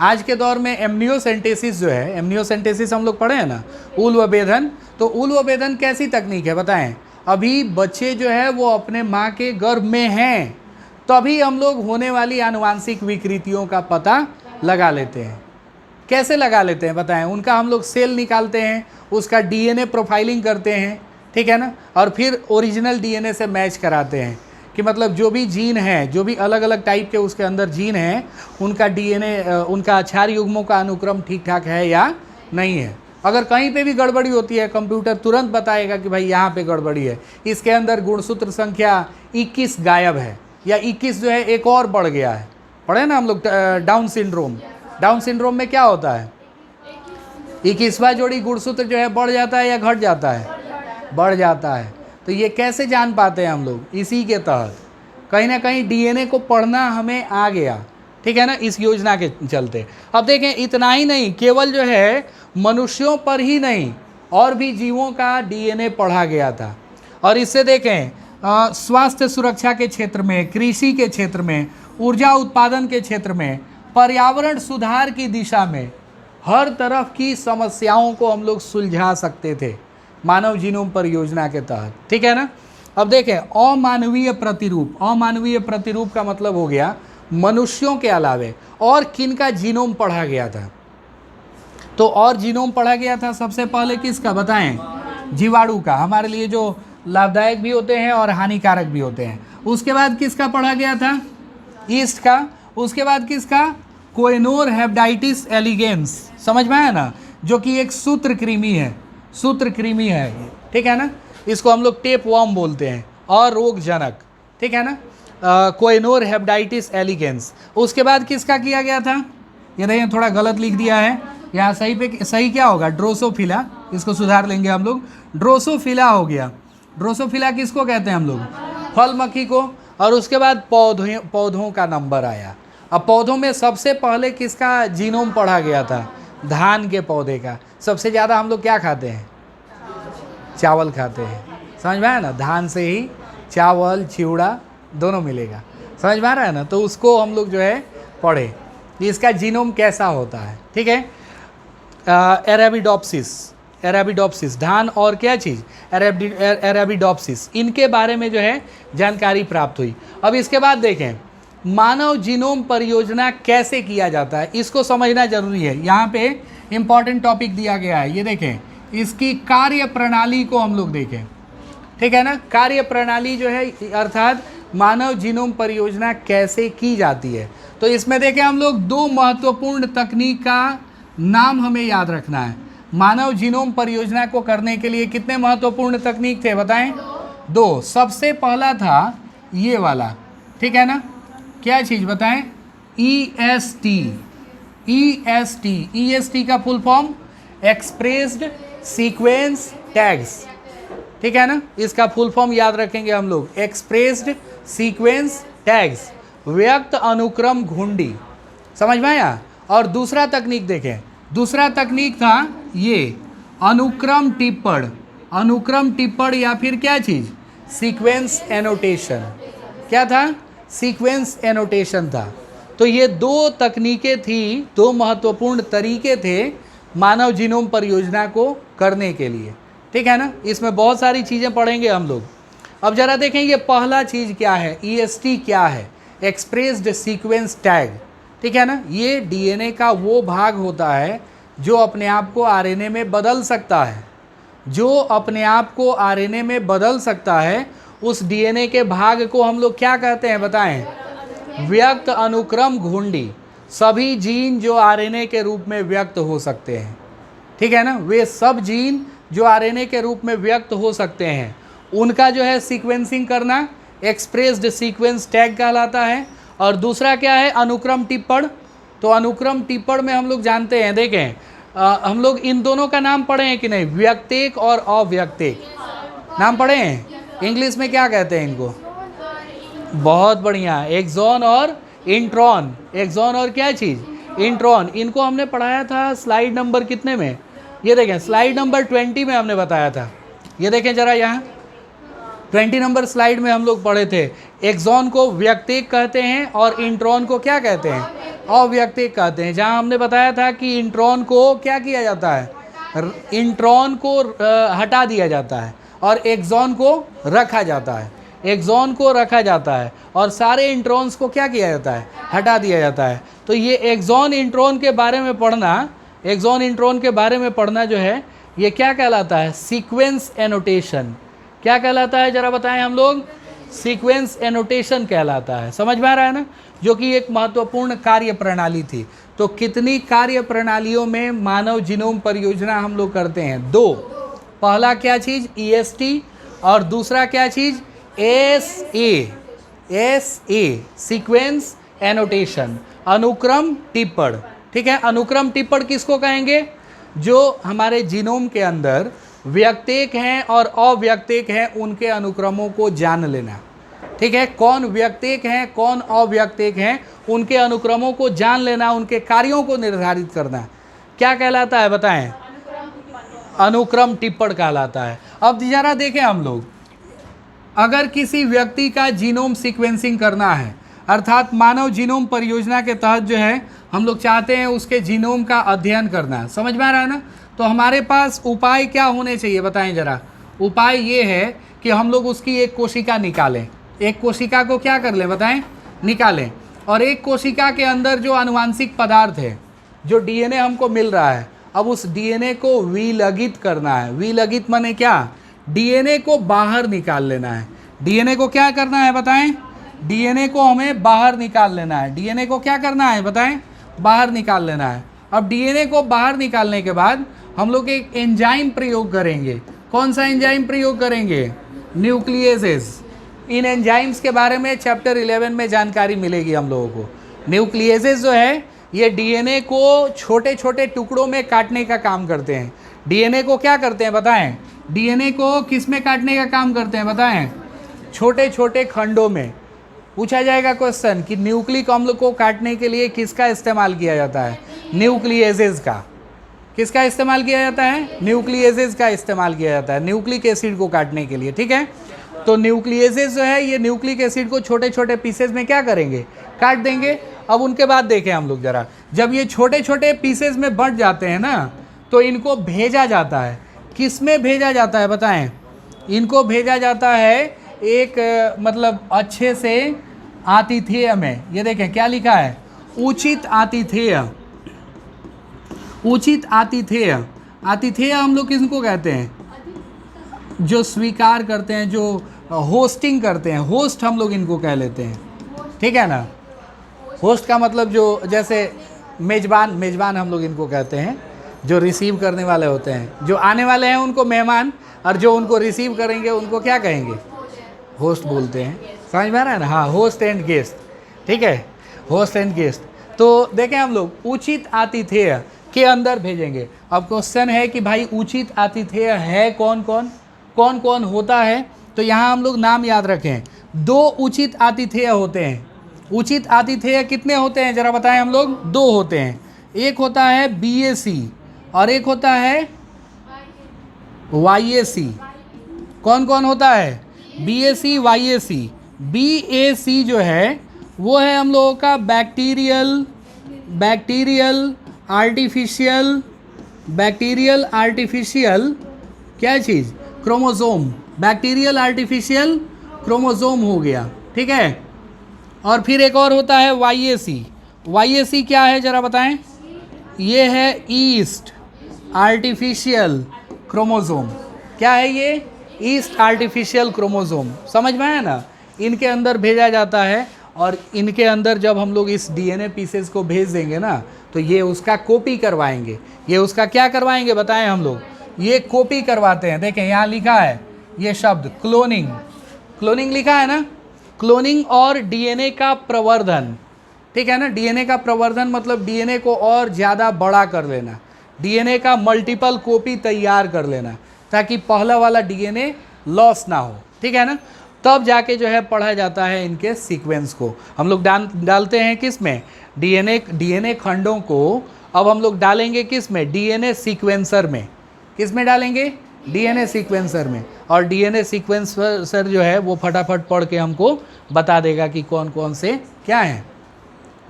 आज के दौर में एमनियोसेंटेसिस जो है, एमनियोसेंटेसिस हम लोग पढ़े हैं ना, उल्वभेदन। तो उल्वभेदन कैसी तकनीक है बताएं? अभी बच्चे जो है वो अपने माँ के गर्भ में हैं, तभी हम लोग होने वाली आनुवांशिक विकृतियों का पता लगा लेते हैं। कैसे लगा लेते हैं बताएं? उनका हम लोग सेल निकालते हैं, उसका डीएनए प्रोफाइलिंग करते हैं, ठीक है ना, और फिर ओरिजिनल डीएनए से मैच कराते हैं कि मतलब जो भी जीन है, जो भी अलग अलग टाइप के उसके अंदर जीन हैं, उनका डीएनए, उनका क्षार युग्मों का अनुक्रम ठीक ठाक है या नहीं है। अगर कहीं पे भी गड़बड़ी होती है, कंप्यूटर तुरंत बताएगा कि भाई यहाँ पे गड़बड़ी है, इसके अंदर गुणसूत्र संख्या 21 गायब है, या 21 जो है एक और बढ़ गया है। पढ़े ना हम लोग डाउन सिंड्रोम। डाउन सिंड्रोम में क्या होता है? 21वां जोड़ी गुणसूत्र जो है बढ़ जाता है या घट जाता है? बढ़ जाता है। तो ये कैसे जान पाते हैं हम लोग? इसी के तहत कहीं ना कहीं डीएनए को पढ़ना हमें आ गया, ठीक है ना, इस योजना के चलते। अब देखें, इतना ही नहीं, केवल जो है मनुष्यों पर ही नहीं, और भी जीवों का डीएनए पढ़ा गया था। और इससे देखें स्वास्थ्य सुरक्षा के क्षेत्र में, कृषि के क्षेत्र में, ऊर्जा उत्पादन के क्षेत्र में, पर्यावरण सुधार की दिशा में, हर तरफ की समस्याओं को हम लोग सुलझा सकते थे मानव जीनोम परियोजना के तहत, ठीक है ना। अब देखें, अमानवीय प्रतिरूप। अमानवीय प्रतिरूप का मतलब हो गया मनुष्यों के अलावे और किन का जीनोम पढ़ा गया था? तो और जीनोम पढ़ा गया था सबसे पहले किसका बताएं? जीवाणु का, हमारे लिए जो लाभदायक भी होते हैं और हानिकारक भी होते हैं। उसके बाद किसका पढ़ा गया था? ईस्ट का। उसके बाद किसका? कोएनोर हेपेटाइटिस एलिगेंस। समझ में आया ना? जो कि एक सूत्रकृमि है, सूत्रकृमि है, ठीक है ना। इसको हम लोग टेप वर्म बोलते हैं और रोगजनक, ठीक है ना। कोएनोर हेपेटाइटिस एलिगेंस। उसके बाद किसका किया गया था? ये देखिए थोड़ा गलत लिख दिया है यहाँ, सही पे सही क्या होगा? ड्रोसोफिला। इसको सुधार लेंगे हम लोग, ड्रोसोफिला हो गया। ड्रोसोफिला किसको कहते हैं हम लोग? फल मक्खी को। और उसके बाद पौधों का नंबर आया। अब पौधों में सबसे पहले किसका जीनोम पढ़ा गया था? धान के पौधे का। सबसे ज़्यादा हम लोग क्या खाते हैं? चावल खाते हैं। समझ में आया ना? धान से ही चावल, चिवड़ा दोनों मिलेगा। समझ में आ रहा है ना? तो उसको हम लोग जो है पढ़े, इसका जीनोम कैसा होता है, ठीक है। एराबिडोप्सिस, एराबिडोप्सिस धान और क्या चीज़? एराबिडोप्सिस, इनके बारे में जो है जानकारी प्राप्त हुई। अब इसके बाद देखें मानव जीनोम परियोजना कैसे किया जाता है, इसको समझना जरूरी है। यहाँ पे इम्पॉर्टेंट टॉपिक दिया गया है, ये देखें, इसकी कार्य प्रणाली को हम लोग देखें, ठीक है ना। कार्य प्रणाली जो है अर्थात मानव जीनोम परियोजना कैसे की जाती है। तो इसमें देखें हम लोग 2 महत्वपूर्ण तकनीक का नाम हमें याद रखना है। मानव जीनोम परियोजना को करने के लिए कितने महत्वपूर्ण तकनीक थे बताएं? 2। सबसे पहला था ये वाला, ठीक है ना। क्या चीज़ बताएं? EST। EST का full form expressed sequence tags, ठीक है ना। इसका फुल फॉर्म याद रखेंगे हम लोग, एक्सप्रेस्ड सीक्वेंस टैग्स, व्यक्त अनुक्रम घुंडी। समझ में आया? और दूसरा तकनीक देखें, दूसरा तकनीक था ये अनुक्रम टिप्पण। अनुक्रम टिप्पण या फिर क्या चीज़? Sequence annotation. क्या था? सीक्वेंस एनोटेशन था। तो ये 2 तकनीकें थी, 2 महत्वपूर्ण तरीके थे मानव जीनोम परियोजना को करने के लिए, ठीक है ना। इसमें बहुत सारी चीज़ें पढ़ेंगे हम लोग। अब जरा देखें ये पहला चीज़ क्या है, EST क्या है, एक्सप्रेस्ड सीक्वेंस टैग, ठीक है ना। ये DNA का वो भाग होता है जो अपने आप को RNA में बदल सकता है, जो अपने आप को RNA में बदल सकता है। उस DNA के भाग को हम लोग क्या कहते हैं बताएं, व्यक्त अनुक्रम घुंडी। सभी जीन जो RNA के रूप में व्यक्त हो सकते हैं, ठीक है ना, वे सब जीन जो RNA के रूप में व्यक्त हो सकते हैं, उनका जो है सीक्वेंसिंग करना एक्सप्रेस्ड सीक्वेंस टैग कहलाता है। और दूसरा क्या है, अनुक्रम टिप्पण। तो अनुक्रम टिप्पण में हम लोग जानते हैं, देखें हम लोग इन दोनों का नाम पढ़े हैं कि नहीं, व्यक्तिक और अव्यक्तिक नाम पढ़े हैं। इंग्लिश में क्या कहते हैं इनको, बहुत बढ़िया, एक्सॉन और इंट्रॉन। एक्सॉन और क्या चीज़, इंट्रॉन। इनको हमने पढ़ाया था स्लाइड नंबर कितने में, ये देखें स्लाइड नंबर 20 में हमने बताया था। ये देखें जरा यहाँ 20 नंबर स्लाइड में हम लोग पढ़े थे। एक्सॉन को व्यक्तिक कहते हैं और इंट्रॉन को क्या कहते हैं, अव्यक्तिक कहते हैं। जहाँ हमने बताया था कि इंट्रॉन को क्या किया जाता है, इंट्रॉन को हटा दिया जाता है और एक्सॉन को रखा जाता है। एक्सॉन को रखा जाता है और सारे इंट्रॉन्स को क्या किया जाता है, हटा दिया जाता है। तो ये एक्सॉन इंट्रॉन के बारे में पढ़ना, एक्सॉन इंट्रॉन के बारे में पढ़ना जो है, ये क्या कहलाता है, सीक्वेंस एनोटेशन। क्या कहलाता है जरा बताएं हम लोग, सीक्वेंस एनोटेशन कहलाता है। समझ में आ रहा है ना, जो कि एक महत्वपूर्ण कार्य प्रणाली थी। तो कितनी कार्य प्रणालियों में मानव जीनोम परियोजना हम लोग करते हैं, 2। पहला क्या चीज़, EST, और दूसरा क्या चीज़, SA सीक्वेंस एनोटेशन, अनुक्रम टिप्पण। ठीक है, अनुक्रम टिप्पण किसको कहेंगे, जो हमारे जीनोम के अंदर व्यक्तिक हैं और अव्यक्तिक हैं, उनके अनुक्रमों को जान लेना। ठीक है, कौन व्यक्तिक हैं कौन अव्यक्तिक हैं, उनके अनुक्रमों को जान लेना, उनके कार्यों को निर्धारित करना क्या कहलाता है बताएं, अनुक्रम टिप्पण कहलाता है। अब जरा देखें हम लोग, अगर किसी व्यक्ति का जीनोम सीक्वेंसिंग करना है, अर्थात मानव जीनोम परियोजना के तहत जो है हम लोग चाहते हैं उसके जीनोम का अध्ययन करना, समझ में आ रहा है ना। तो हमारे पास उपाय क्या होने चाहिए बताएं जरा। उपाय ये है कि हम लोग उसकी एक कोशिका निकालें, एक कोशिका को क्या कर लें बताएं, निकालें। और एक कोशिका के अंदर जो आनुवांशिक पदार्थ है, जो DNA हमको मिल रहा है, अब उस DNA को विलगित करना है। विलगित माने क्या, DNA को बाहर निकाल लेना है। DNA को क्या करना है बताएं, DNA को हमें बाहर निकाल लेना है। DNA को क्या करना है बताएं, बाहर निकाल लेना है। अब DNA को बाहर निकालने के बाद हम लोग एक एंजाइम प्रयोग करेंगे। कौन सा एंजाइम प्रयोग करेंगे, न्यूक्लियेसेस। इन एंजाइम्स के बारे में चैप्टर 11 में जानकारी मिलेगी हम लोगों को। न्यूक्लियेसेस जो है ये DNA को छोटे छोटे टुकड़ों में काटने का काम करते हैं। DNA को क्या करते हैं बताएं, DNA को किस में काटने का काम करते हैं बताएं, छोटे छोटे खंडों में। पूछा जाएगा क्वेश्चन कि न्यूक्लिक अम्ल को काटने के लिए किसका इस्तेमाल किया जाता है, न्यूक्लियेसेस का। किसका इस्तेमाल किया जाता है, न्यूक्लियेसेस का इस्तेमाल किया जाता है न्यूक्लिक एसिड को काटने के लिए। ठीक है, तो न्यूक्लियेसेस जो है ये न्यूक्लिक एसिड को छोटे छोटे पीसेस में क्या करेंगे, काट देंगे। अब उनके बाद देखें हम लोग जरा, जब ये छोटे छोटे पीसेस में बंट जाते हैं ना, तो इनको भेजा जाता है। किस में भेजा जाता है बताएं, इनको भेजा जाता है एक मतलब अच्छे से आतिथेय में। ये देखें क्या लिखा है, उचित आतिथेय। उचित आतिथेय, आतिथेय हम लोग किसको कहते हैं, जो स्वीकार करते हैं, जो होस्टिंग करते हैं, होस्ट हम लोग इनको कह लेते हैं। ठीक है ना, होस्ट का मतलब जो जैसे मेज़बान, मेज़बान हम लोग इनको कहते हैं, जो रिसीव करने वाले होते हैं। जो आने वाले हैं उनको मेहमान, और जो उनको रिसीव करेंगे उनको क्या कहेंगे, होस्ट बोलते हैं। समझ में आ रहा है ना, हाँ, होस्ट एंड गेस्ट। ठीक है, होस्ट एंड गेस्ट। तो देखें हम लोग उचित आतिथेय के अंदर भेजेंगे। अब क्वेश्चन है कि भाई उचित आतिथेय है कौन कौन, कौन कौन होता है। तो यहाँ हम लोग नाम याद रखें, 2 उचित आतिथेय होते हैं। उचित आतिथेय कितने होते हैं जरा बताएं हम लोग, 2 होते हैं। एक होता है BAC और एक होता है YAC। कौन कौन होता है, BAC YAC। BAC जो है वो है हम लोगों का बैक्टीरियल आर्टिफिशियल क्या चीज़? क्रोमोसोम। बैक्टीरियल आर्टिफिशियल क्रोमोसोम हो गया, ठीक है। और फिर एक और होता है YAC। YAC क्या है जरा बताएं? ये है ईस्ट आर्टिफिशियल क्रोमोसोम। क्या है ये? Yeast artificial chromosome. समझ में आया ना? इनके अंदर भेजा जाता है और इनके अंदर जब हम लोग इस DNA पीसेस को भेज देंगे ना, तो ये उसका कॉपी करवाएंगे। ये उसका क्या करवाएंगे बताएं हम लोग? ये कॉपी करवाते हैं। देखें यहाँ लिखा है ये शब्द क्लोनिंग। क्लोनिंग लिखा है ना? क्लोनिंग और DNA का प्रवर्धन, ठीक है ना। DNA का प्रवर्धन मतलब DNA को और ज़्यादा बड़ा कर लेना, DNA का मल्टीपल कॉपी तैयार कर लेना, ताकि पहला वाला DNA लॉस ना हो, ठीक है ना। तब जाके जो है पढ़ा जाता है इनके सीक्वेंस को। हम लोग डालते हैं किस में? DNA खंडों को अब हम लोग डालेंगे किस में? DNA सीक्वेंसर में। किस में डालेंगे? DNA सीक्वेंसर में। और DNA सीक्वेंसर जो है वो फटाफट पढ़ के हमको बता देगा कि कौन कौन से क्या हैं,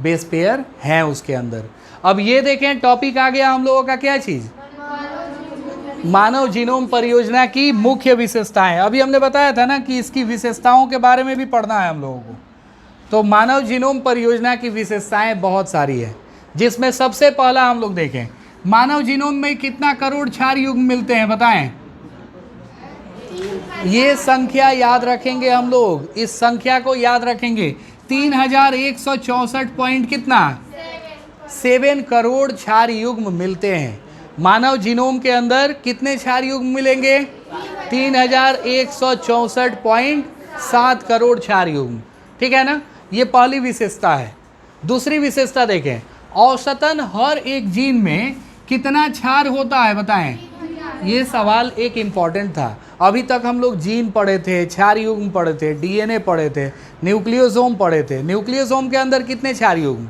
बेस पेयर हैं उसके अंदर। अब ये देखें टॉपिक आ गया हम लोगों का क्या चीज़? मानव जीनोम परियोजना की मुख्य विशेषताएं। अभी हमने बताया था ना कि इसकी विशेषताओं के बारे में भी पढ़ना है हम लोगों को। तो मानव जीनोम परियोजना की विशेषताएं बहुत सारी है, जिसमें सबसे पहला हम लोग देखें, मानव जीनोम में कितना करोड़ क्षार युग्म मिलते हैं बताएं? ये संख्या याद रखेंगे हम लोग, इस संख्या को याद रखेंगे। 3164 पॉइंट कितना? 7 करोड़ क्षार युग्म मिलते हैं। मानव जीनोम के अंदर कितने क्षार युग्म मिलेंगे? 3164.7 करोड़ क्षार युग्म, ठीक है ना। ये पहली विशेषता है। दूसरी विशेषता देखें, औसतन हर एक जीन में कितना क्षार होता है बताएं? ये सवाल एक इम्पॉर्टेंट था। अभी तक हम लोग जीन पढ़े थे, क्षार युग्म पढ़े थे, DNA पढ़े थे, न्यूक्लियोसोम पढ़े थे। न्यूक्लियोसोम के अंदर कितने क्षार युग्म?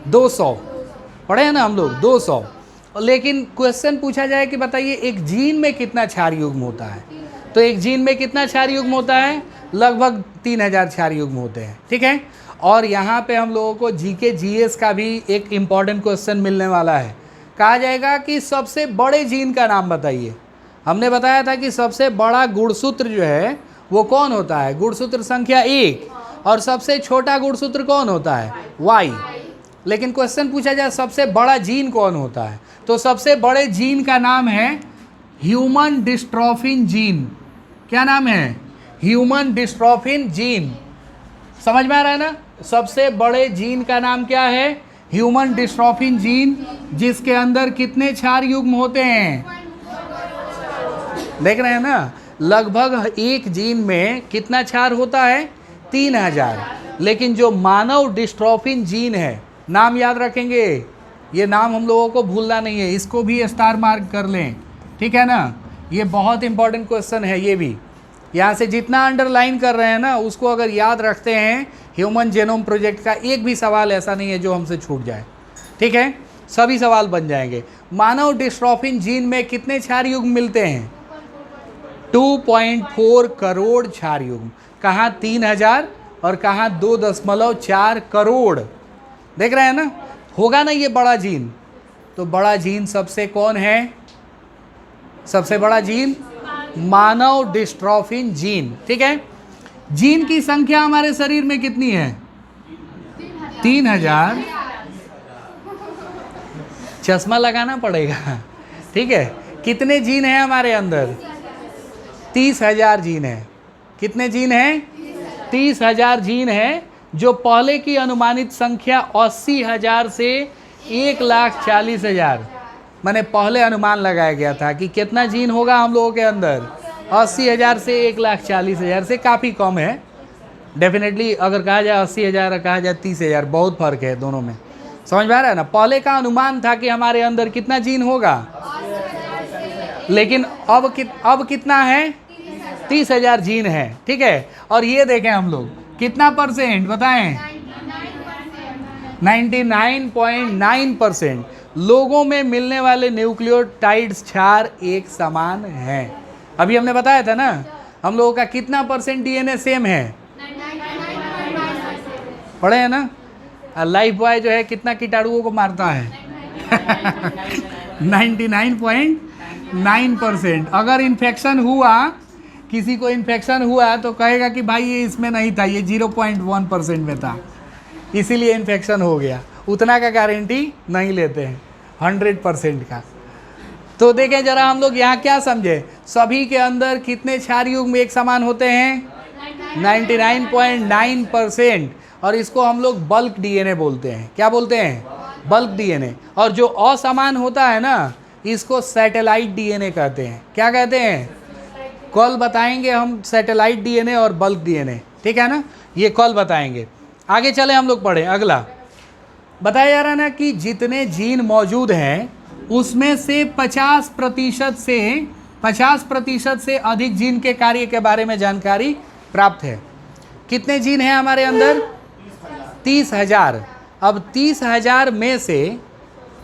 200 पढ़े हैं ना हम लोग, 200। लेकिन क्वेश्चन पूछा जाए कि बताइए एक जीन में कितना क्षार युग्म होता है, तो एक जीन में कितना क्षार युग्म होता है? लगभग 3000 क्षार युग्म होते हैं, ठीक है। और यहाँ पे हम लोगों को GK GS का भी एक इम्पॉर्टेंट क्वेश्चन मिलने वाला है। कहा जाएगा कि सबसे बड़े जीन का नाम बताइए। हमने बताया था कि सबसे बड़ा गुणसूत्र जो है वो कौन होता है? गुणसूत्र संख्या 1। और सबसे छोटा गुणसूत्र कौन होता है? Y। लेकिन क्वेश्चन पूछा जाए सबसे बड़ा जीन कौन होता है, तो सबसे बड़े जीन का नाम है ह्यूमन डिस्ट्रोफिन जीन। क्या नाम है? Human dystrophin gene. समझ में आ रहा है ना? सबसे बड़े जीन का नाम क्या है? ह्यूमन डिस्ट्रोफिन जीन, जिसके अंदर कितने क्षार युग्म होते हैं? देख रहे हैं ना? लगभग एक जीन में कितना क्षार होता है? 3000। लेकिन जो मानव डिस्ट्रोफिन जीन है, नाम याद रखेंगे, ये नाम हम लोगों को भूलना नहीं है, इसको भी स्टार मार्क कर लें, ठीक है ना। ये बहुत इंपॉर्टेंट क्वेश्चन है। ये भी यहाँ से जितना अंडरलाइन कर रहे हैं ना, उसको अगर याद रखते हैं, ह्यूमन जेनोम प्रोजेक्ट का एक भी सवाल ऐसा नहीं है जो हमसे छूट जाए, ठीक है। सभी सवाल बन जाएंगे। मानव डिस्ट्रोफिन जीन में कितने क्षार युग्म मिलते हैं? 2.4 करोड़ क्षार युग्म। कहाँ 3000 और कहाँ 2.4 करोड़। देख रहे हैं ना? होगा ना ये बड़ा जीन। तो बड़ा जीन सबसे कौन है? सबसे बड़ा जीन मानव डिस्ट्रोफिन जीन, ठीक है। जीन की संख्या हमारे शरीर में कितनी है? 3000। चश्मा लगाना पड़ेगा, ठीक है। कितने जीन हैं हमारे अंदर? 30,000 जीन है। कितने जीन हैं? 30,000 जीन है, जो पहले की अनुमानित संख्या 80,000 से 1,40,000, मैंने पहले अनुमान लगाया गया था कि कितना जीन होगा हम लोगों के अंदर। 80,000 से 1,40,000 से काफ़ी कम है। डेफिनेटली अगर कहा जाए 80,000 और कहा जाए 30,000, बहुत फ़र्क है दोनों में। समझ में आ रहा है ना? पहले का अनुमान था कि हमारे अंदर कितना जीन होगा, लेकिन अब कितना है? 30,000 जीन है, ठीक है। और ये देखें हम लोग कितना परसेंट बताएं? 99.9% लोगों में मिलने वाले न्यूक्लियोटाइड्स क्षार एक समान हैं। अभी हमने बताया था ना, हम लोगों का कितना परसेंट DNA सेम है? पढ़े हैं ना? लाइफ बॉय जो है कितना कीटाणुओं को मारता है? 99.9 9%। अगर इन्फेक्शन हुआ, किसी को इन्फेक्शन हुआ तो कहेगा कि भाई ये इसमें नहीं था, ये 0.1% में था, इसीलिए इन्फेक्शन हो गया। उतना का गारंटी नहीं लेते हैं, 100% का। तो देखें जरा हम लोग यहाँ क्या समझे, सभी के अंदर कितने क्षार युग्म एक समान होते हैं? 99.9%। और इसको हम लोग बल्क डीएनए बोलते हैं। क्या बोलते हैं? Bulk DNA. और जो असमान होता है ना, इसको सैटेलाइट डीएनए कहते हैं। क्या कहते हैं? कल बताएंगे हम सैटेलाइट डीएनए और बल्क डीएनए, ठीक है ना, ये कल बताएंगे। आगे चले हम लोग पढ़ें। अगला बताया जा रहा है ना कि जितने जीन मौजूद हैं उसमें से 50% से अधिक जीन के कार्य के बारे में जानकारी प्राप्त है। कितने जीन हैं हमारे अंदर? 30,000। अब 30,000 में से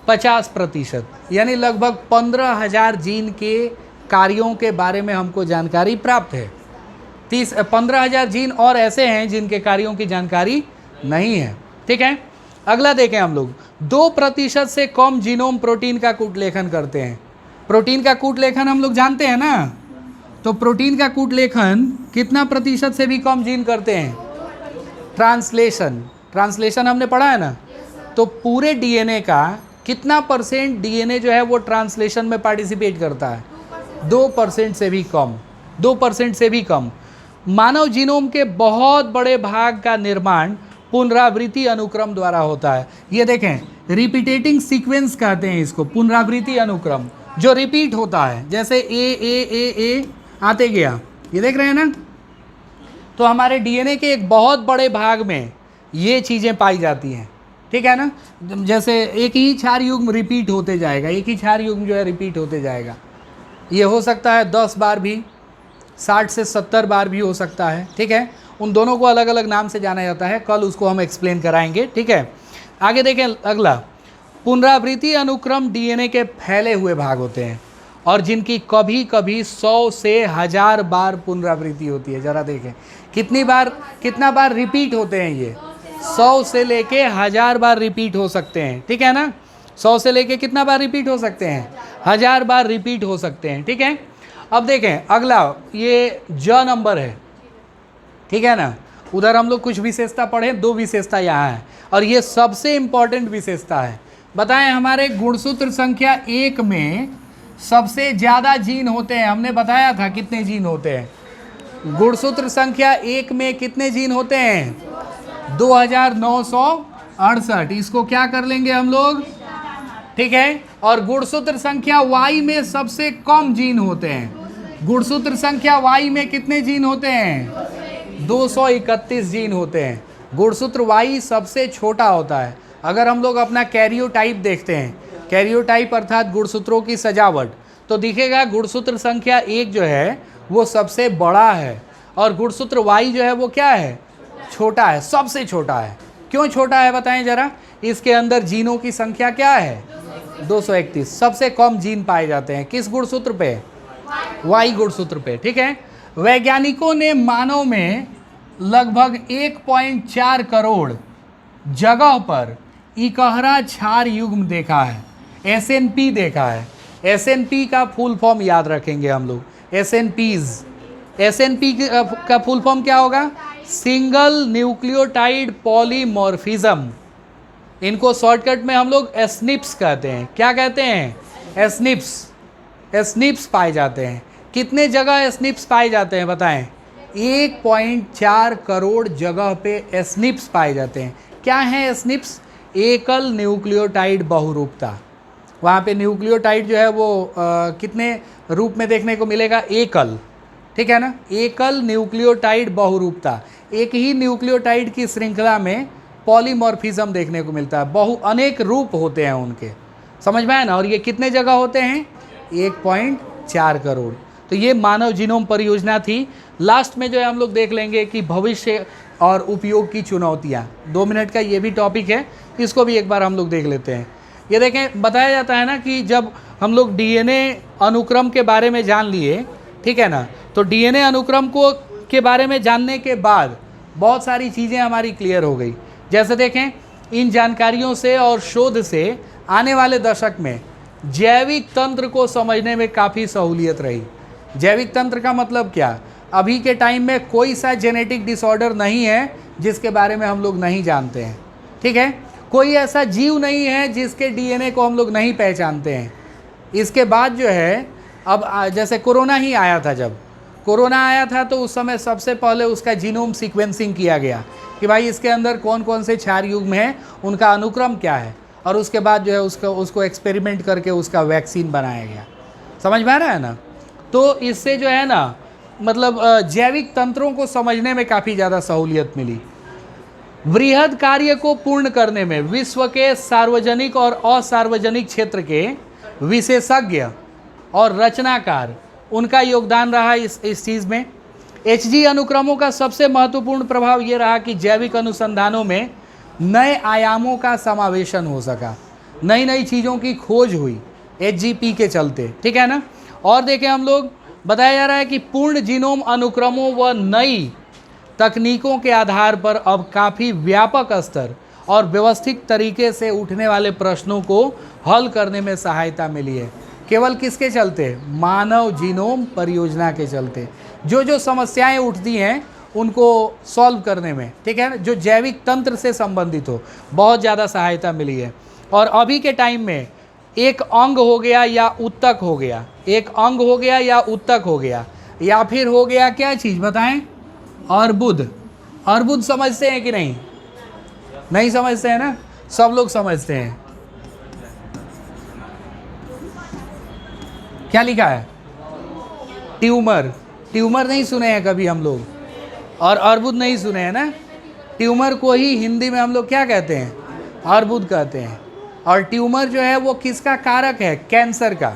50% यानी लगभग 15,000 जीन के कार्यों के बारे में हमको जानकारी प्राप्त है। 15,000 जीन और ऐसे हैं जिनके कार्यों की जानकारी नहीं है, ठीक है। अगला देखें हम लोग, 2% से कम जीनोम प्रोटीन का कूट लेखन करते हैं। प्रोटीन का कूट लेखन हम लोग जानते हैं ना, तो प्रोटीन का कूट लेखन कितना प्रतिशत से भी कम जीन करते हैं? ट्रांसलेशन हमने पढ़ा है ना, तो पूरे डीएनए का कितना % डीएनए जो है वो ट्रांसलेशन में पार्टिसिपेट करता है? 2% से भी कम। 2% से भी कम। मानव जीनोम के बहुत बड़े भाग का निर्माण पुनरावृत्ति अनुक्रम द्वारा होता है। ये देखें, रिपीटेटिंग सीक्वेंस कहते हैं इसको, पुनरावृत्ति अनुक्रम, जो रिपीट होता है। जैसे ए आते गया, ये देख रहे हैं ना, तो हमारे डीएनए के एक बहुत बड़े भाग में ये चीज़ें पाई जाती हैं, ठीक है ना। जैसे एक ही क्षार युग्म रिपीट होते जाएगा, एक ही क्षार युग्म जो है रिपीट होते जाएगा। ये हो सकता है 10 बार भी, 60 से 70 बार भी हो सकता है, ठीक है। उन दोनों को अलग अलग नाम से जाना जाता है, कल उसको हम एक्सप्लेन कराएंगे, ठीक है। आगे देखें अगला, पुनरावृत्ति अनुक्रम डीएनए के फैले हुए भाग होते हैं और जिनकी कभी कभी 100 से 1000 बार पुनरावृत्ति होती है। ज़रा देखें कितना बार रिपीट होते हैं ये? 100 से लेके 1000 बार रिपीट हो सकते हैं, ठीक है ना। 100 से लेके कितना बार रिपीट हो सकते हैं? 1000 बार रिपीट हो सकते हैं, ठीक है। अब देखें अगला, ये ज नंबर है, ठीक है ना। उधर हम लोग कुछ विशेषता पढ़े, 2 विशेषता यहाँ है और ये सबसे इम्पॉर्टेंट विशेषता है। बताएं, हमारे गुणसूत्र संख्या 1 में सबसे ज़्यादा जीन होते हैं। हमने बताया था कितने जीन होते हैं। गुणसूत्र संख्या 1 में कितने जीन होते हैं? 2968। इसको क्या कर लेंगे हम लोग, ठीक है। और गुणसूत्र संख्या y में सबसे कम जीन होते हैं। गुणसूत्र संख्या y में कितने जीन होते हैं? 231 जीन होते हैं। गुणसूत्र y सबसे छोटा होता है। अगर हम लोग अपना कैरियोटाइप देखते हैं, कैरियोटाइप अर्थात गुणसूत्रों की सजावट, तो दिखेगा गुणसूत्र संख्या 1 जो है वो सबसे बड़ा है और गुणसूत्र y जो है वो क्या है? छोटा है, सबसे छोटा है। क्यों छोटा है बताएं जरा? इसके अंदर जीनों की संख्या क्या है? 231। सबसे कम जीन पाए जाते हैं किस गुणसूत्र पे? y गुणसूत्र पे, ठीक है। वैज्ञानिकों ने मानव में लगभग 1.4 करोड़ जगह पर इकहरा क्षार युग्म देखा है, SNP देखा है। SNP का फुल फॉर्म याद रखेंगे हम लोग, SNP का फुल फॉर्म क्या होगा? Single nucleotide polymorphism. इनको शॉर्टकट में हम लोग SNPs कहते हैं। क्या कहते हैं? SNPs पाए जाते हैं। कितने जगह SNPs पाए जाते हैं बताएं? 1.4 करोड़ जगह पे SNPs पाए जाते हैं। क्या है SNPs? एकल न्यूक्लियोटाइड बहुरूपता। वहाँ पे न्यूक्लियोटाइड जो है वो कितने रूप में देखने को मिलेगा? एकल, ठीक है ना। एकल न्यूक्लियोटाइड बहुरूपता, एक ही न्यूक्लियोटाइड की श्रृंखला में पॉलीमॉर्फिज्म देखने को मिलता है। अनेक रूप होते हैं उनके, समझ में आया ना। और ये कितने जगह होते हैं? 1.4 करोड़। तो ये मानव जीनोम परियोजना थी। लास्ट में जो है हम लोग देख लेंगे कि भविष्य और उपयोग की चुनौतियाँ। 2 मिनट का ये भी टॉपिक है, इसको भी एक बार हम लोग देख लेते हैं। ये देखें, बताया जाता है ना कि जब हम लोग डीएनए अनुक्रम के बारे में जान लिए, ठीक है ना, तो डीएनए अनुक्रम के बारे में जानने के बाद बहुत सारी चीज़ें हमारी क्लियर हो गई। जैसे देखें, इन जानकारियों से और शोध से आने वाले दशक में जैविक तंत्र को समझने में काफ़ी सहूलियत रही। जैविक तंत्र का मतलब क्या? अभी के टाइम में कोई सा जेनेटिक डिसऑर्डर नहीं है जिसके बारे में हम लोग नहीं जानते हैं, ठीक है। कोई ऐसा जीव नहीं है जिसके डीएनए को हम लोग नहीं पहचानते हैं। इसके बाद जो है, अब जैसे कोरोना ही आया था, जब कोरोना आया था तो उस समय सबसे पहले उसका जीनोम सीक्वेंसिंग किया गया कि भाई इसके अंदर कौन कौन से क्षार युग्म हैं, उनका अनुक्रम क्या है, और उसके बाद जो है उसको एक्सपेरिमेंट करके उसका वैक्सीन बनाया गया। समझ में आ रहा है ना? तो इससे जो है ना, मतलब जैविक तंत्रों को समझने में काफ़ी ज़्यादा सहूलियत मिली। वृहद कार्य को पूर्ण करने में विश्व के सार्वजनिक और असार्वजनिक क्षेत्र के विशेषज्ञ और रचनाकार, उनका योगदान रहा इस चीज़ में। एचजी अनुक्रमों का सबसे महत्वपूर्ण प्रभाव ये रहा कि जैविक अनुसंधानों में नए आयामों का समावेशन हो सका, नई नई चीज़ों की खोज हुई एचजीपी के चलते, ठीक है ना। और देखें हम लोग, बताया जा रहा है कि पूर्ण जीनोम अनुक्रमों व नई तकनीकों के आधार पर अब काफ़ी व्यापक स्तर और व्यवस्थित तरीके से उठने वाले प्रश्नों को हल करने में सहायता मिली है। केवल किसके चलते? मानव जीनोम परियोजना के चलते। जो समस्याएं उठती हैं उनको सॉल्व करने में, ठीक है ना, जो जैविक तंत्र से संबंधित हो, बहुत ज़्यादा सहायता मिली है। और अभी के टाइम में एक अंग हो गया या उत्तक हो गया, एक अंग हो गया या उत्तक हो गया, या फिर हो गया क्या चीज़ बताएं? अर्बुद। अर्बुद समझते हैं कि नहीं? नहीं समझते हैं ना? सब लोग समझते हैं। क्या लिखा है? ट्यूमर। ट्यूमर नहीं सुने हैं कभी हम लोग, और अर्बुद नहीं सुने हैं ना। ट्यूमर को ही हिंदी में हम लोग क्या कहते हैं? अर्बुद कहते हैं। और ट्यूमर जो है वो किसका कारक है? कैंसर का।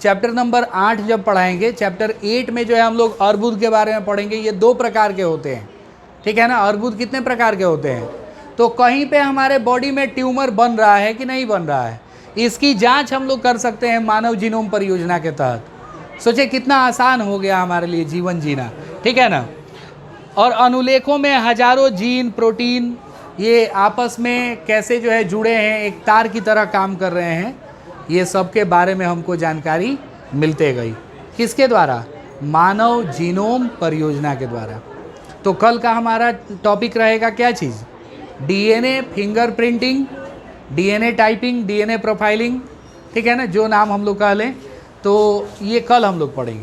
चैप्टर नंबर 8 जब पढ़ाएंगे, चैप्टर 8 में जो है हम लोग अर्बुद के बारे में पढ़ेंगे। ये 2 प्रकार के होते हैं, ठीक है ना। अर्बुद कितने प्रकार के होते हैं? तो कहीं पे हमारे बॉडी में ट्यूमर बन रहा है कि नहीं बन रहा है, इसकी जांच हम लोग कर सकते हैं मानव जीनोम परियोजना के तहत। सोचिए कितना आसान हो गया हमारे लिए जीवन जीना, ठीक है ना। और अनुलेखों में हजारों जीन, प्रोटीन, ये आपस में कैसे जो है जुड़े हैं, एक तार की तरह काम कर रहे हैं, ये सब के बारे में हमको जानकारी मिलते गई। किसके द्वारा? मानव जीनोम परियोजना के द्वारा। तो कल का हमारा टॉपिक रहेगा क्या चीज़? DNA fingerprinting, DNA typing, DNA profiling, ठीक है ना, जो नाम हम लोग कह लें। तो ये कल हम लोग पढ़ेंगे।